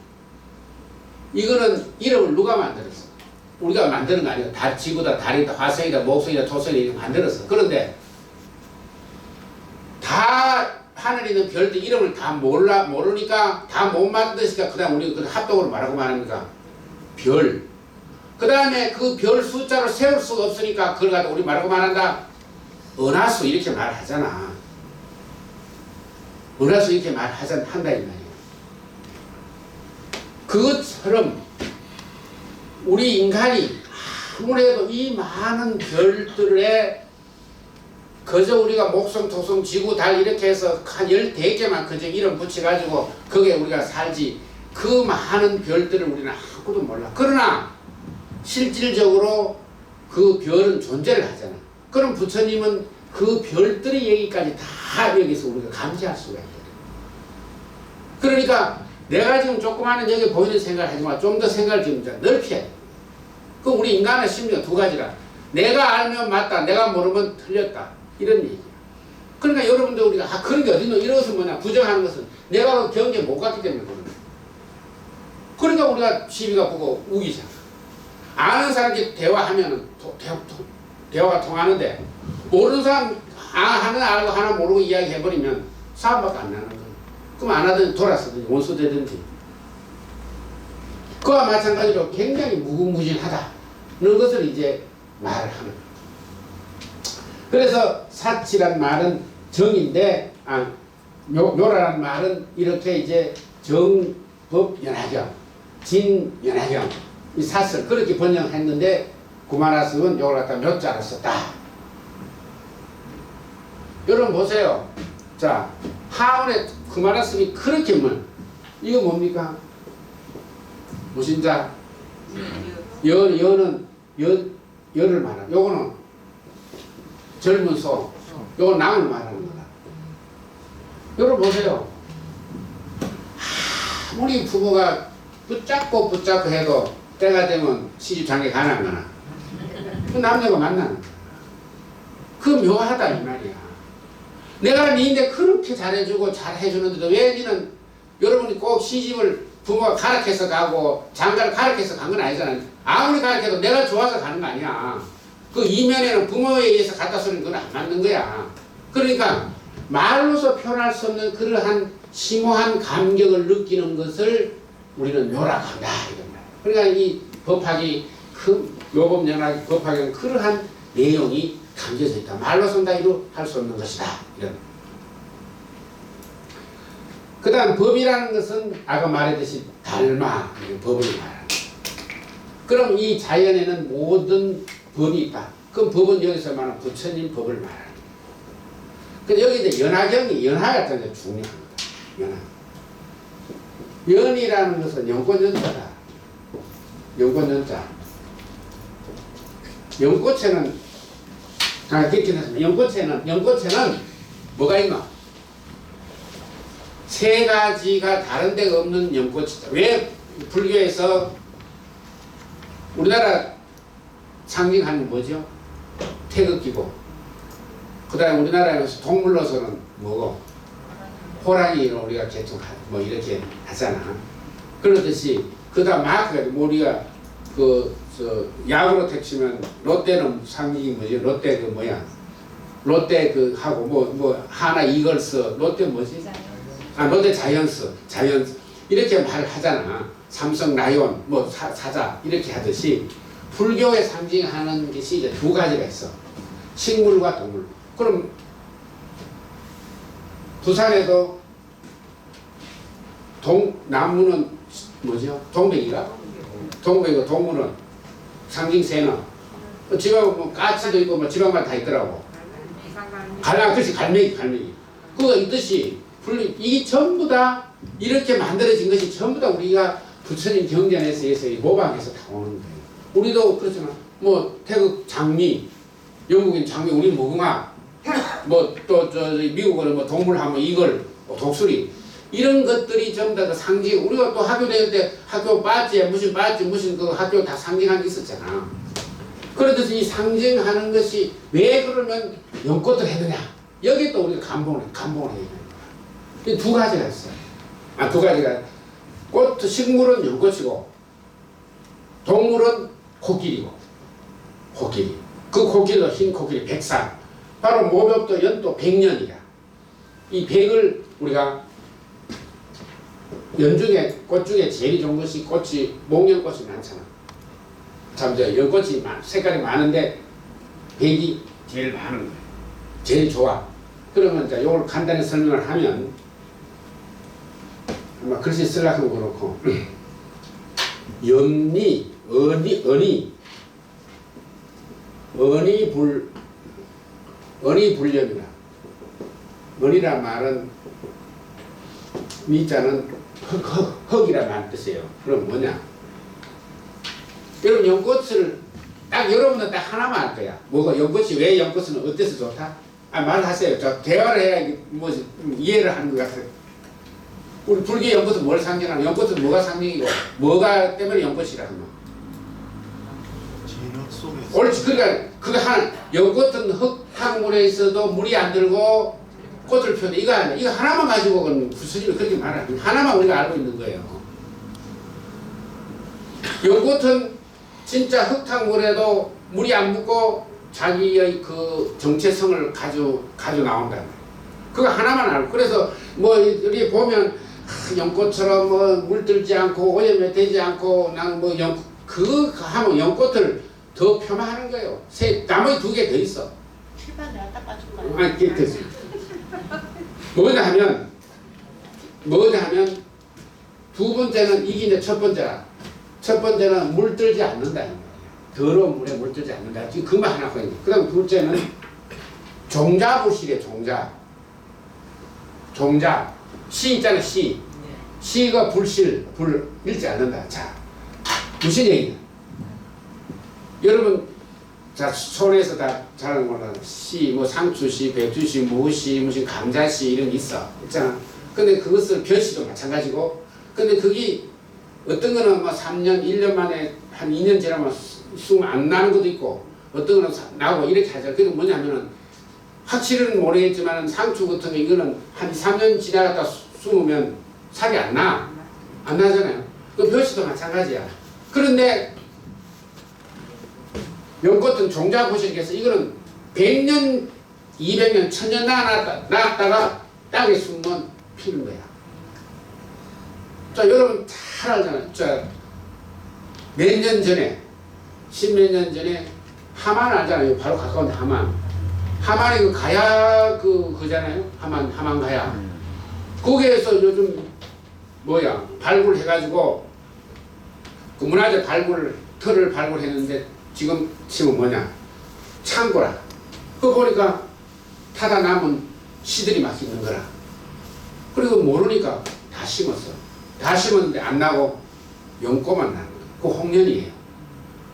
이거는 이름을 누가 만들었어? 우리가 만드는 거 아니야. 지구다, 달이다, 화성이다, 목성이다, 토성이다 이렇게 만들었어. 그런데 다 하늘에 있는 별들 이름을 다 모르니까 다 못 만드니까 그 다음 우리 그 합동으로 말하고 말합니까? 별. 그 다음에 그 별 숫자를 세울 수가 없으니까 그걸 갖다 우리 말하고 말한다. 은하수 이렇게 말하잖아. 은하수 이렇게 한다 이 말이야. 그것처럼 우리 인간이 아무래도 이 많은 별들에 그저 우리가 목성, 토성, 지구, 달 이렇게 해서 한 14개만 그저 이름 붙여가지고 거기에 우리가 살지 그 많은 별들을 우리는 아무도 몰라. 그러나 실질적으로 그 별은 존재를 하잖아. 그럼 부처님은 그 별들의 얘기까지 다 여기서 우리가 감지할 수가 있거든. 그러니까 내가 지금 조그마한 여기 보이는 생각을 하지만 좀 더 생각을 좀 넓혀야 돼. 그 우리 인간의 심리가 두 가지라. 내가 알면 맞다, 내가 모르면 틀렸다. 이런 얘기야. 그러니까 여러분들 우리가 그런 게 어딨노? 이런 것은 뭐냐? 부정하는 것은 내가 그 경계에 못 갔기 때문에 그러는 거야. 그러니까 우리가 시비가 보고 우기잖아. 아는 사람끼리 대화하면은 대화가 통하는데 모르는 사람 하나 알고 하나 모르고 이야기해버리면 싸움밖에 안 나는 거야. 그럼 안 하든지 돌아서든지 원수 되든지. 그와 마찬가지로 굉장히 무궁무진하다는 것을 이제 말을 하는 거야. 그래서 사치란 말은 정인데 묘라란 말은 이렇게 이제 정법연화경, 진연화경 이 사설 그렇게 번역했는데 구마라스는 이걸 갖다 묘자로 썼다. 여러분 보세요. 자, 하원에 구마라스이 그렇게 이거 뭡니까? 무신자 여는 열을 말하는 요거는 젊은 소 요건 남을 말하는 거다. 여러분 보세요. 아무리 부부가 붙잡고 해도 때가 되면 시집 장에 가나 안 가나 그 남자가 만나는 거야. 그 묘하다 이 말이야. 내가 니인데 그렇게 잘해주고 잘해주는데도 왜 니는 여러분이 꼭 시집을 부모가 가락해서 가고 장가를 가락해서 간 건 아니잖아요. 아무리 가락해도 내가 좋아서 가는 거 아니야. 그 이면에는 부모에 의해서 갖다 쓰는 건 안 맞는 거야. 그러니까 말로서 표현할 수 없는 그러한 심오한 감격을 느끼는 것을 우리는 묘라고 한다. 그러니까 이 법학이 요법연화 법학에는 그러한 내용이 담겨져 있다. 말로서는 다 이루할 수 없는 것이다. 이런. 그 다음 법이라는 것은 아까 말했듯이 달마, 법을 말하는. 그럼 이 자연에는 모든 법이 있다. 그럼 법은 여기서 말하는 부처님 법을 말하는. 근데 여기 이제 연화가 좀 중요한 거다. 연이라는 것은 연꽃연자다. 연꽃연자. 연꽃에는 연꽃에는 뭐가 있나? 세 가지가 다른 데가 없는 연꽃이다. 왜 불교에서 우리나라 상징하는 뭐죠? 태극기고, 그 다음에 우리나라에서 동물로서는 뭐고? 호랑이로 우리가 개통 뭐 이렇게 하잖아. 그렇듯이 그 다음 마크가 우리가 야구로 택치면 롯데는 상징이 뭐지? 롯데 그 뭐야? 롯데 그 하고 뭐 하나 이글스 롯데 뭐지? 롯데 자이언츠 이렇게 말을 하잖아. 삼성 라이온 뭐 사자 이렇게 하듯이 불교에 상징하는 것이 이제 두 가지가 있어. 식물과 동물. 그럼 부산에도 나무는 뭐죠? 동백이가? 동백이고 동물은 상징 새는 지방 뭐 까치도 있고 뭐 지방만 다 있더라고. 갈매기. 그거 있듯이 이게 전부 다 이렇게 만들어진 것이 전부 다 우리가 부처님 경전에서 모방해서 다 오는 거예요. 우리도 그렇지만 뭐 태국 장미, 영국인 장미, 우리 무궁화, 뭐 또 미국은 뭐 동물하면 이걸 독수리 이런 것들이 전부 다 상징. 우리가 또 학교 다닐 때 학교 바지에 무슨 그 학교 다 상징한 게 있었잖아. 그러듯이 이 상징하는 것이 왜 그러면 연꽃을 했느냐? 여기 또 우리가 감봉을 해야 되는 거야. 두 가지가 있어요. 두 가지가 식물은 연꽃이고 동물은 코끼리고 코끼리. 그 코끼리도 흰 코끼리 백상. 바로 모벽도 연도 100년이야. 이 100을 우리가 꽃 중에 제일 좋은 것이 목련꽃이 많잖아. 참 연꽃이 색깔이 많은데 100이 제일 많은 거예요. 제일 좋아. 그러면 이제 이걸 간단히 설명을 하면 아마 글씨 쓰려고 그렇고 염리, 언이불염이라. 언이란 말은 미자는 흙이란 말 뜻이에요. 그럼 뭐냐? 여러분 연꽃을 딱 여러분은 딱 하나만 알 거야. 뭐가 연꽃이 왜 연꽃은 어때서 좋다? 말하세요. 저 대화를 해야 뭐 이해를 하는 것 같아요. 우리 불교 연꽃은 뭘 상징하는? 연꽃은 뭐가 상징이고 뭐가 때문에 연꽃이라 하나? 속에서. 옳지. 그러니까 그거 한 연꽃은 흙탕물에 있어도 물이 안 들고 꽃을 피우는데 이거 아니야. 이거 하나만 가지고는 스님이 그렇게 말하는 하나만 우리가 알고 있는 거예요. 연꽃은 진짜 흙탕물에도 물이 안 묻고 자기의 그 정체성을 가지고 나온다. 그거 하나만 알고. 그래서 뭐 우리 보면 연꽃처럼 뭐 물들지 않고 오염이 되지 않고 나는 뭐 그거 하면 연꽃을 더 표방하는 거예요. 나머지 2개 더 있어. 칠판 내가 닦아줄까요? 아니 됐어. 뭐냐 하면 두 번째는 이게 이제 첫 번째라. 첫 번째는 물들지 않는다. 더러운 물에 물들지 않는다. 지금 그만 하나 거든요. 그 다음 둘째는 종자부실이에요. 종자. 시 있잖아, 시. 시가 불실, 불 잃지 않는다. 자, 무슨 얘기냐? 여러분, 자, 손에서 다 잘 몰라. 시, 뭐 상추시, 배추시, 무시, 무슨 감자시 이런 게 있잖아. 근데 그것을 벼시도 마찬가지고, 근데 그게 어떤 거는 뭐 3년, 1년 만에 한 2년 지나면 숨 안 나는 것도 있고, 어떤 거는 나오고 이렇게 하죠. 그게 뭐냐면은, 확실히는 모르겠지만 상추 같은 거 이거는 한 2, 3년 지나갔다 숨으면 살이 안 나. 안 나잖아요. 그 벼시도 마찬가지야. 그런데 연꽃은 종자부실에서 이거는 100년, 200년, 1000년 나왔다가 땅에 숨으면 피는 거야. 자, 여러분 잘 알잖아요. 자, 몇 년 전에, 10몇 년 전에 하만 알잖아요. 바로 가까운 하만이 그 가야 그잖아요. 하만 가야. 거기에서 요즘 발굴해가지고 그 문화재 터를 발굴했는데 지금 뭐냐? 창고라. 그거 보니까 타다 남은 씨들이 막 있는 거라. 그리고 모르니까 다 심었어. 다 심었는데 안 나고 연꽃만 나는 거야. 그 홍련이에요.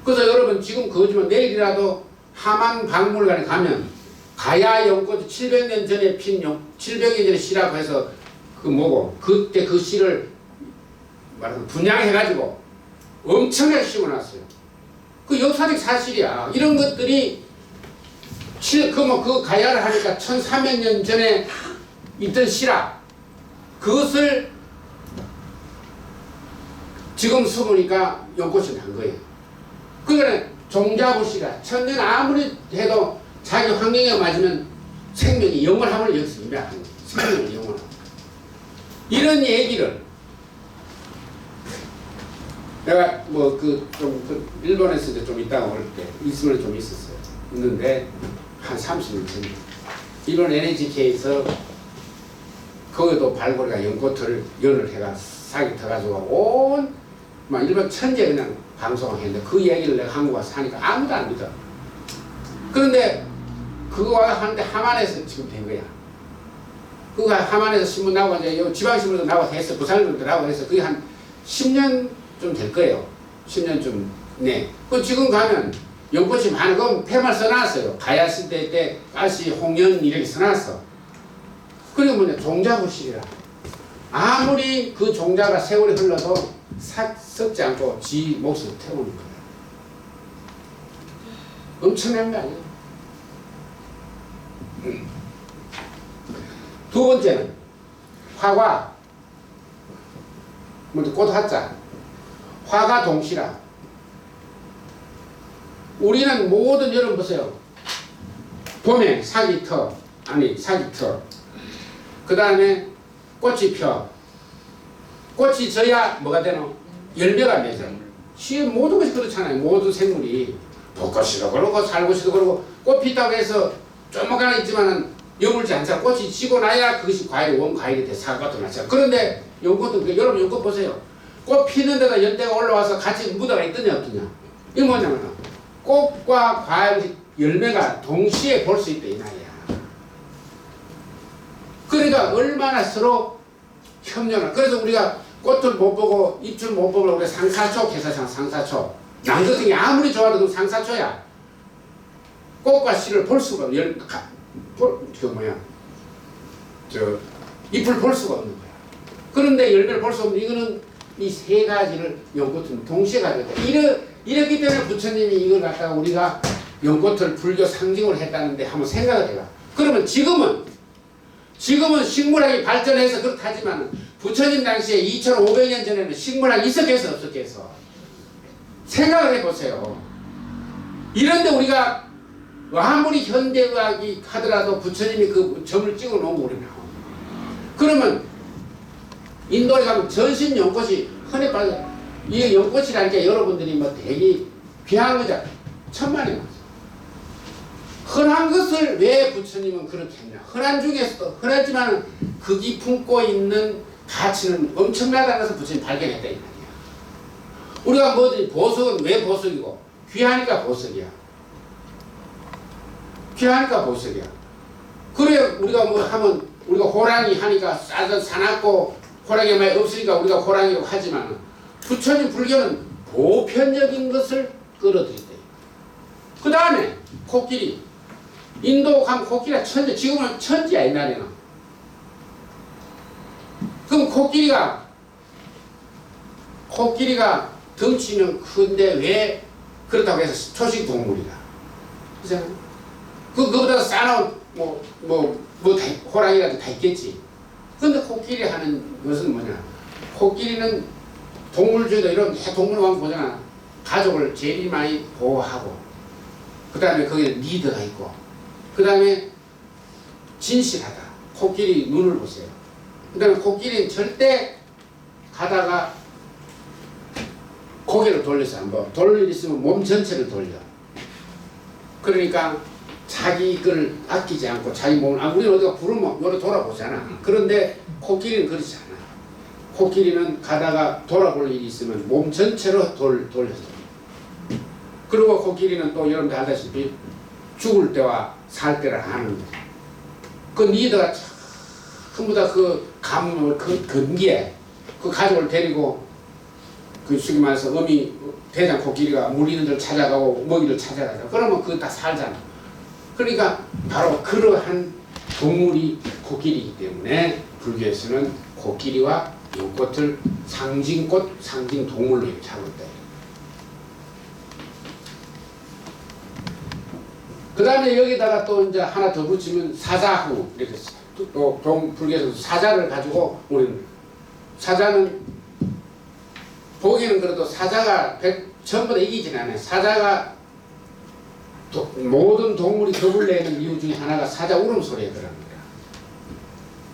그래서 여러분 지금 그거지만 내일이라도 하만 박물관에 가면 가야 연꽃이 700년 전에 핀 700년 전에 씨라고 해서 그때 그 씨를 말하면 분양해가지고 엄청나게 심어놨어요. 그 역사적 사실이야. 이런 것들이 그 가야를 하니까 1300년 전에 있던 씨라 그것을 지금 숨으니까 연꽃이 난 거예요. 그러니까 종자부씨가 1000년 아무리 해도 자기 환경에 맞으면 생명이 영원함을 여기서 의미하는 거예요. 생명이 영원함. 이런 얘기를 내가 일본에서 이제 좀 있다가 올 때 있으면 좀 있었어요. 있는데 한 30년 전에 일본 NHK에서 거기도 발굴가 연꽃을 연을 해가 사기 터가지고 막 일본 천재 그냥 방송을 했는데 그 얘기를 내가 한국 와서 하니까 아무도 안 믿어. 그런데 그거 하는데 하만에서 지금 된 거야. 그거 하만에서 신문 나오고 이제 지방신문도 나오고 했어. 부산도 나오고 해서 그게 한 10년 좀 될 거예요. 10년쯤. 네. 그 지금 가면 연꽃이 많은 건 폐말 써놨어요. 가야 시대 때 가시, 홍연 이렇게 써놨어. 그리고 뭐냐 종자부실이라. 아무리 그 종자가 세월이 흘러도 썩지 않고 지 몫을 태우는 거야. 엄청난 거 아니에요? 두 번째는 화과. 먼저 꽃 화자. 화가 동시라. 우리는 모든 여러분 보세요. 봄에 사기터, 그 다음에 꽃이 펴. 꽃이 져야 뭐가 되노? 열매가 맺어. 시의 모든 것이 그렇잖아요. 모든 생물이 벚꽃이도 그러고 살구시도 그러고 꽃 피다고 해서 조금만 있지만은 여물지 않잖아. 꽃이 지고 나야 그것이 과일이 원과일이 돼. 사과도 마찬가지. 그런데 연꽃은 여러분 연꽃 보세요. 꽃 피는 데다 연대가 올라와서 같이 묻어가 있더냐 없더냐. 이게 뭐냐면 꽃과 과일 열매가 동시에 볼 수 있다 이 말이야. 그러니까 얼마나 서로 협력을. 그래서 우리가 꽃을 못 보고 잎줄 못 보고 우리가 상사초 개사상 상사초. 남도생이 아무리 좋아도 그 상사초야. 꽃과 씨를 볼 수가 잎을 볼 수가 없는 거야. 그런데 열매를 볼 수 없는 이거는 이 세 가지를 연꽃은 동시에 가지고 있다. 이랬기 때문에 부처님이 이걸 갖다가 우리가 연꽃을 불교 상징으로 했다는데 한번 생각을 해봐. 그러면 지금은 식물학이 발전해서 그렇다지만 부처님 당시에 2500년 전에는 식물학이 있었겠어 없었겠어? 생각을 해보세요. 이런데 우리가 아무리 현대의학이 하더라도 부처님이 그 점을 찍어 놓은 거 우리는 그러면 인도에 가면 전신 연꽃이 흔해 빠져. 이 연꽃이라는 게 여러분들이 뭐 되게 귀한 거잖아. 천만에 맞아. 흔한 것을 왜 부처님은 그렇게 했냐. 흔한 중에서도 흔하지만 극이 품고 있는 가치는 엄청나다는 것을 부처님 발견했다 이 말이야. 우리가 뭐든지 보석은 왜 보석이고 귀하니까 보석이야. 귀하니까 보석이야. 그래 우리가 뭐 하면 우리가 호랑이 하니까 사납고 호랑이 많이 없으니까 우리가 호랑이라고 하지만 부처님 불교는 보편적인 것을 끌어들인다. 그 다음에 코끼리. 인도 가면 코끼리가 천재. 지금은 천지야 옛날에는. 그럼 코끼리가 덩치는 큰데 왜 그렇다고 해서 초식 동물이다. 그잖아. 그거보다 싸나운 호랑이라도 다 있겠지. 근데 코끼리 하는 것은 뭐냐? 코끼리는 동물 중에도 이런 동물원 보잖아. 가족을 제일 많이 보호하고, 그 다음에 거기에 리더가 있고, 그 다음에 진실하다. 코끼리 눈을 보세요. 그 다음에 코끼리는 절대 가다가 고개를 돌려서 안 봐. 돌릴 일 있으면 몸 전체를 돌려. 그러니까 자기 걸 아끼지 않고 자기 몸을, 우리는 어디가 부르면 요래 돌아보잖아. 그런데 코끼리는 그렇지 않아. 코끼리는 가다가 돌아볼 일이 있으면 몸 전체로 돌려서. 그리고 코끼리는 또 여러분들 알다시피 죽을 때와 살 때를 아는 거야. 그 리더가 전부 다 그 감을 근기에 그 가족을 데리고 그 쉽게 말해서 대장 코끼리가 물 있는 데를 찾아가고 먹이를 찾아가자. 그러면 그거 다 살잖아. 그러니까 바로 그러한 동물이 코끼리이기 때문에 불교에서는 코끼리와 연꽃을 상징꽃, 상징동물로 이렇게 하고 있다. 그 다음에 여기다가 또 이제 하나 더 붙이면 사자후 이렇게 또 불교에서 사자를 가지고 우리는 사자는 보기는 그래도 사자가 전부 다 이기진 않아요. 사자가 모든 동물이 겁을 내는 이유 중에 하나가 사자 울음소리에 그러는 거야.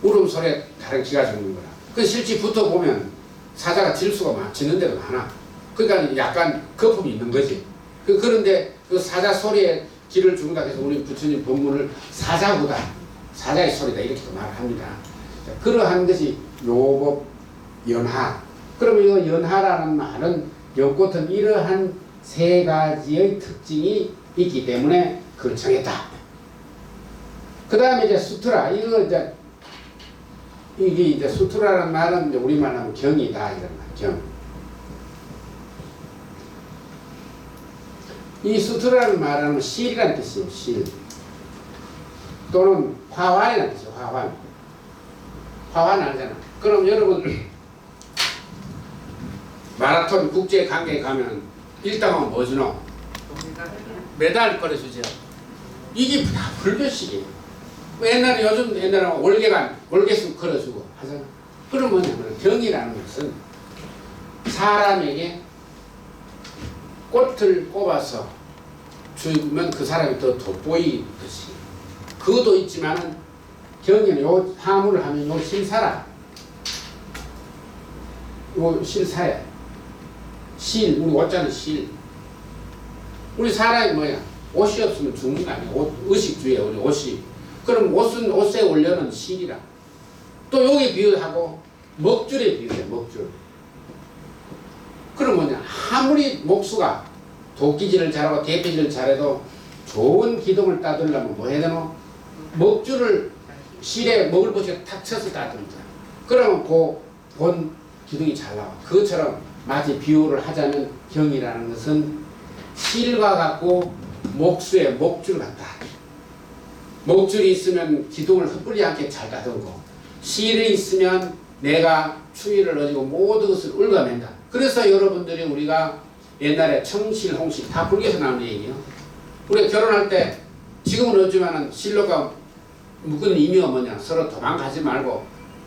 울음소리에 다른 기가 죽는 거야. 그 실제 붙어보면 사자가 질 수가 많아. 짖는 데가 많아. 그러니까 약간 거품이 있는 거지. 그런데 그 사자 소리에 기를 죽는다 해서 우리 부처님 법문을 사자구다. 사자의 소리다. 이렇게 말합니다. 그러한 것이 요법 연하. 그러면 이 연하라는 말은 연꽃은 이러한 세 가지의 특징이 있기 때문에 그걸 정했다. 그 다음에 이제 수트라. 이게 이제 수트라라는 말은 이제 우리말 하면 경이다. 이런 말, 경. 이 수트라는 말은 실이라는 뜻이에요, 실. 또는 화환이라는 뜻이에요, 화환. 화환 알잖아. 그럼 여러분, 마라톤 국제 관계에 가면 1등하면 뭐 주노? 메달 꺼내주죠. 이게 다 불교식이에요. 옛날에 월계수 걸어주고 하잖아. 그럼 뭐냐면 경이라는 것은 사람에게 꽃을 꼽아서 주면 그 사람이 더 돋보이듯이. 그것도 있지만은 경에는 요 화물을 하면 요 실사라. 요 실사야. 실, 우리 옷자는 실. 우리 사람이 뭐야? 옷이 없으면 죽는 거 아니야. 의식주의야, 우리 옷이. 그럼 옷에 올려는 실이라. 또 여기 비유하고 먹줄에 비유해, 먹줄. 그럼 뭐냐? 아무리 목수가 도끼질을 잘하고 대피질을 잘해도 좋은 기둥을 따두려면 뭐 해야 되노? 먹줄을 실에 먹을 것에 탁 쳐서 따든다. 그러면 그 본 기둥이 잘 나와. 그것처럼 마치 비유를 하자면 경이라는 것은 실과 같고 목수의 목줄 같다. 목줄이 있으면 기둥을 흩뿌리지 않게 잘 따듬고, 실이 있으면 내가 추위를 얻고 모든 것을 읊어낸다. 그래서 여러분들이 우리가 옛날에 청실, 홍실 다 불교에서 나오는 얘기예요. 우리가 결혼할 때 지금은 없지만은 신랑과 묶은 의미가 뭐냐? 서로 도망가지 말고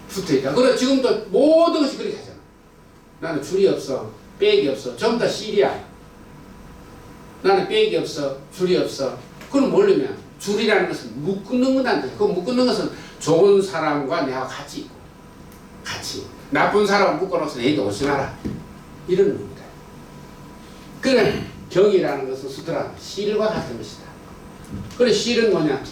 붙어있다. 그래 지금도 모든 것이 그렇게 하잖아. 나는 줄이 없어, 백이 없어, 전부 다 실이야. 나는 백이 없어, 줄이 없어. 그럼 모르면 줄이라는 것은 묶는 건데, 그 묶는 것은 좋은 사람과 내가 같이 있고, 같이 나쁜 사람 묶어놓고서 내게 오지 마라. 이런 겁니다. 그래 경이라는 것은 수더라 실과 같은 것이다. 그래 실은 뭐냐?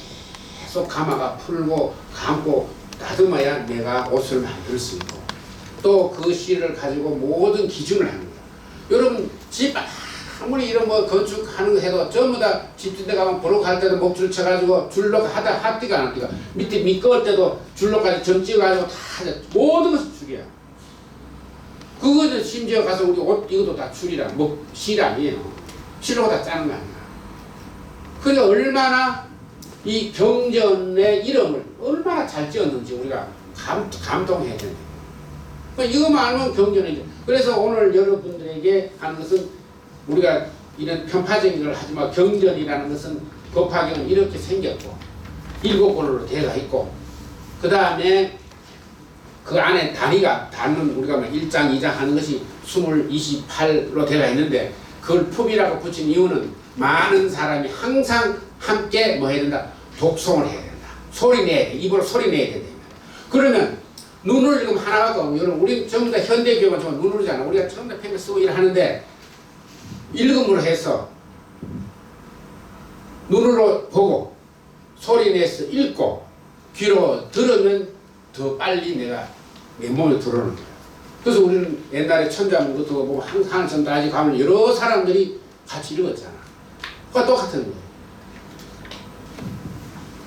계속 감아가 풀고 감고 다듬어야 내가 옷을 만들 수 있고 또 그 실을 가지고 모든 기준을 하는 거야. 여러분 집 아무리 이런 뭐 건축하는 거 해도 전부 다 집진데 가면 보러 갈 때도 목줄 쳐가지고 줄로 하다 합디가 안 합디가 밑에 미끄러울 때도 줄로까지 점 찍어가지고 다 모든 것이 줄이야. 그거는 심지어 가서 우리 옷 이것도 다 줄이라 뭐 실 아니에요. 실로 다 짜는 거 아니야. 그러니까 얼마나 이 경전의 이름을 얼마나 잘 지었는지 우리가 감동해야 되는 거예요. 이거만 알면 경전이죠. 그래서 오늘 여러분들에게 하는 것은 우리가 이런 편파적인 걸 하지만 경전이라는 것은 법화경은 이렇게 생겼고 7권으로 되어 있고 그 다음에 그 안에 단은 우리가 1장, 2장 하는 것이 28로 되어 있는데 그걸 품이라고 붙인 이유는 많은 사람이 항상 함께 뭐 해야 된다? 독송을 해야 된다. 소리 내야 돼. 입으로 소리 내야 된다. 그러면 눈을 지금 하나밖에 없고 여러분 우리 전부 다 현대교육은 좀 눈으로잖아. 우리가 전부 다 펜을 쓰고 일하는데 읽음으로 해서 눈으로 보고 소리 내서 읽고 귀로 들으면 더 빨리 내가 내 몸에 들어오는 거야. 그래서 우리는 옛날에 천자문도 보고 항상 전까지 가면 여러 사람들이 같이 읽었잖아. 그거 똑같은 거예요.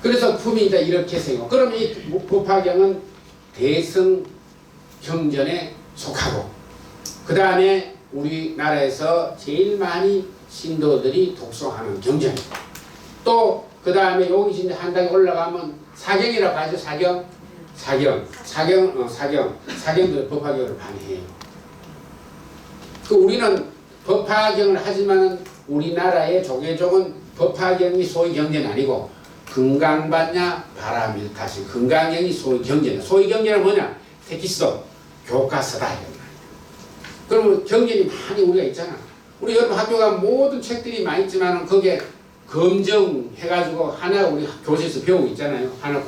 그래서 품이 이제 이렇게 생겨. 그러면 이 법화경은 대승 경전에 속하고 그 다음에 우리나라에서 제일 많이 신도들이 독송하는 경전이고 또 그 다음에 여기 이제 한 단계 올라가면 사경이라고 하죠. 사경도 법화경을 많이 해요. 그 우리는 법화경을 하지만은 우리나라의 조계종은 법화경이 소위 경전이 아니고 금강반야 바라밀타시 금강경이 소위 경전이야. 소위 경전은 뭐냐? 테키스트 교과서다. 그러면 경전이 많이 우리가 있잖아. 우리 여러분 학교 가면 모든 책들이 많이 있지만은 거기에 검정해가지고 하나 우리 교실에서 배우고 있잖아요. 하나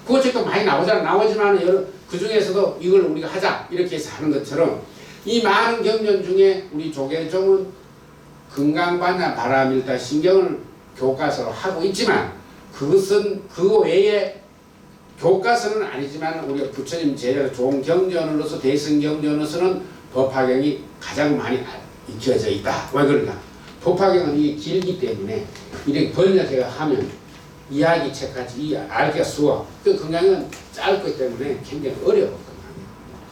국어책도 많이 나오잖아. 나오지만은 여러 그 중에서도 이걸 우리가 하자 이렇게 해서 하는 것처럼 이 많은 경전 중에 우리 조계종은 금강반야 바라밀타 신경을 교과서로 하고 있지만 그것은 그 외에 교과서는 아니지만 우리가 부처님 제자로 좋은 경전으로서 대승경전으로서는 법화경이 가장 많이 익혀져 있다. 왜 그런가? 법화경은 이게 길기 때문에 이렇게 번역해가 하면 이야기 책까지 알기가 쉬워. 그 금강은 짧기 때문에 굉장히 어려워.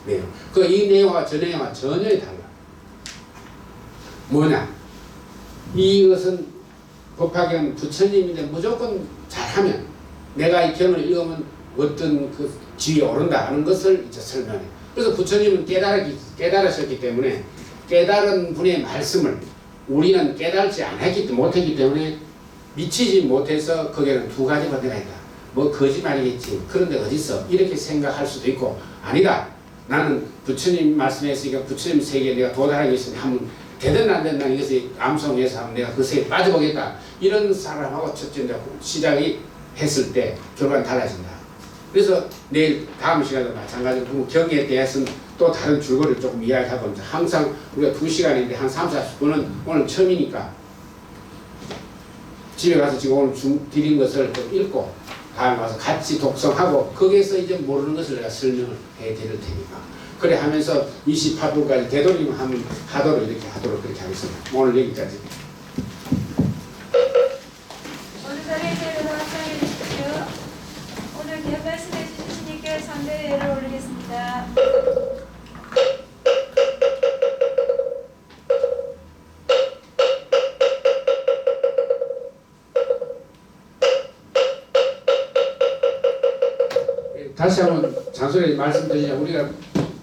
네. 이 내용과 저 내용과 전혀 달라. 뭐냐? 이것은 법화경 부처님인데 무조건 잘하면 내가 이 경을 읽으면 어떤 그 지위에 오른다 하는 것을 이제 설명해. 그래서 부처님은 깨달으셨기 때문에 깨달은 분의 말씀을 우리는 깨달지 못했기 때문에 미치지 못해서 거기에는 두 가지 관계가 있다. 뭐 거짓말이겠지. 그런데 어딨어? 이렇게 생각할 수도 있고 아니다. 나는 부처님 말씀했으니까 부처님 세계에 내가 도달하기 위해서 한번 되든 안 되든 이것을 암송해서 하면 내가 그 세계에 빠져보겠다. 이런 사람하고 첫째 시작이 했을 때 결과는 달라진다. 그래서 내일 다음 시간도 마찬가지로 경에 대해서는 또 다른 줄거리를 조금 이야기하고 항상 우리가 2시간인데 한 30-40분은 오늘 처음이니까 집에 가서 지금 오늘 드린 것을 좀 읽고 다음에 와서 같이 독성하고 거기에서 이제 모르는 것을 내가 설명을 해드릴 테니까 그래 하면서 28분까지 되도록이면 한번 하도록 이렇게 하도록 그렇게 하겠습니다. 오늘 여기까지. 모두 자리에서 일어나 합장해 주십시오. 오늘 기업 말씀해 주신 분께 상대의 예를 올리겠습니다. 다시 한번 잔소리 말씀드리자 우리가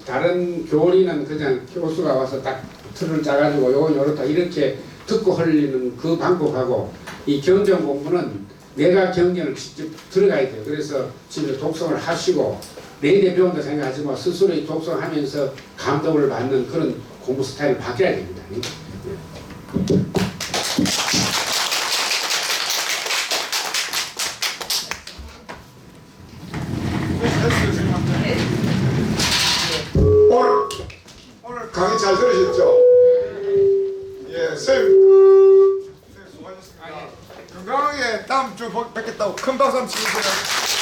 다른 교리는 그냥 교수가 와서 딱 틀을 짜가지고 요건 요렇다 이렇게 듣고 흘리는 그 방법하고 이 경전 공부는 내가 경전을 직접 들어가야 돼요. 그래서 지금 독성을 하시고 내내 배운다 생각하지 마. 스스로의 독성하면서 감동을 받는 그런 공부 스타일을 바뀌어야 됩니다. 오늘 강의 잘 들으셨죠? 예, 선생님 수고하셨습니다. 건강하게 다음 주 뵙겠다고 큰 박수 한번 치주세요.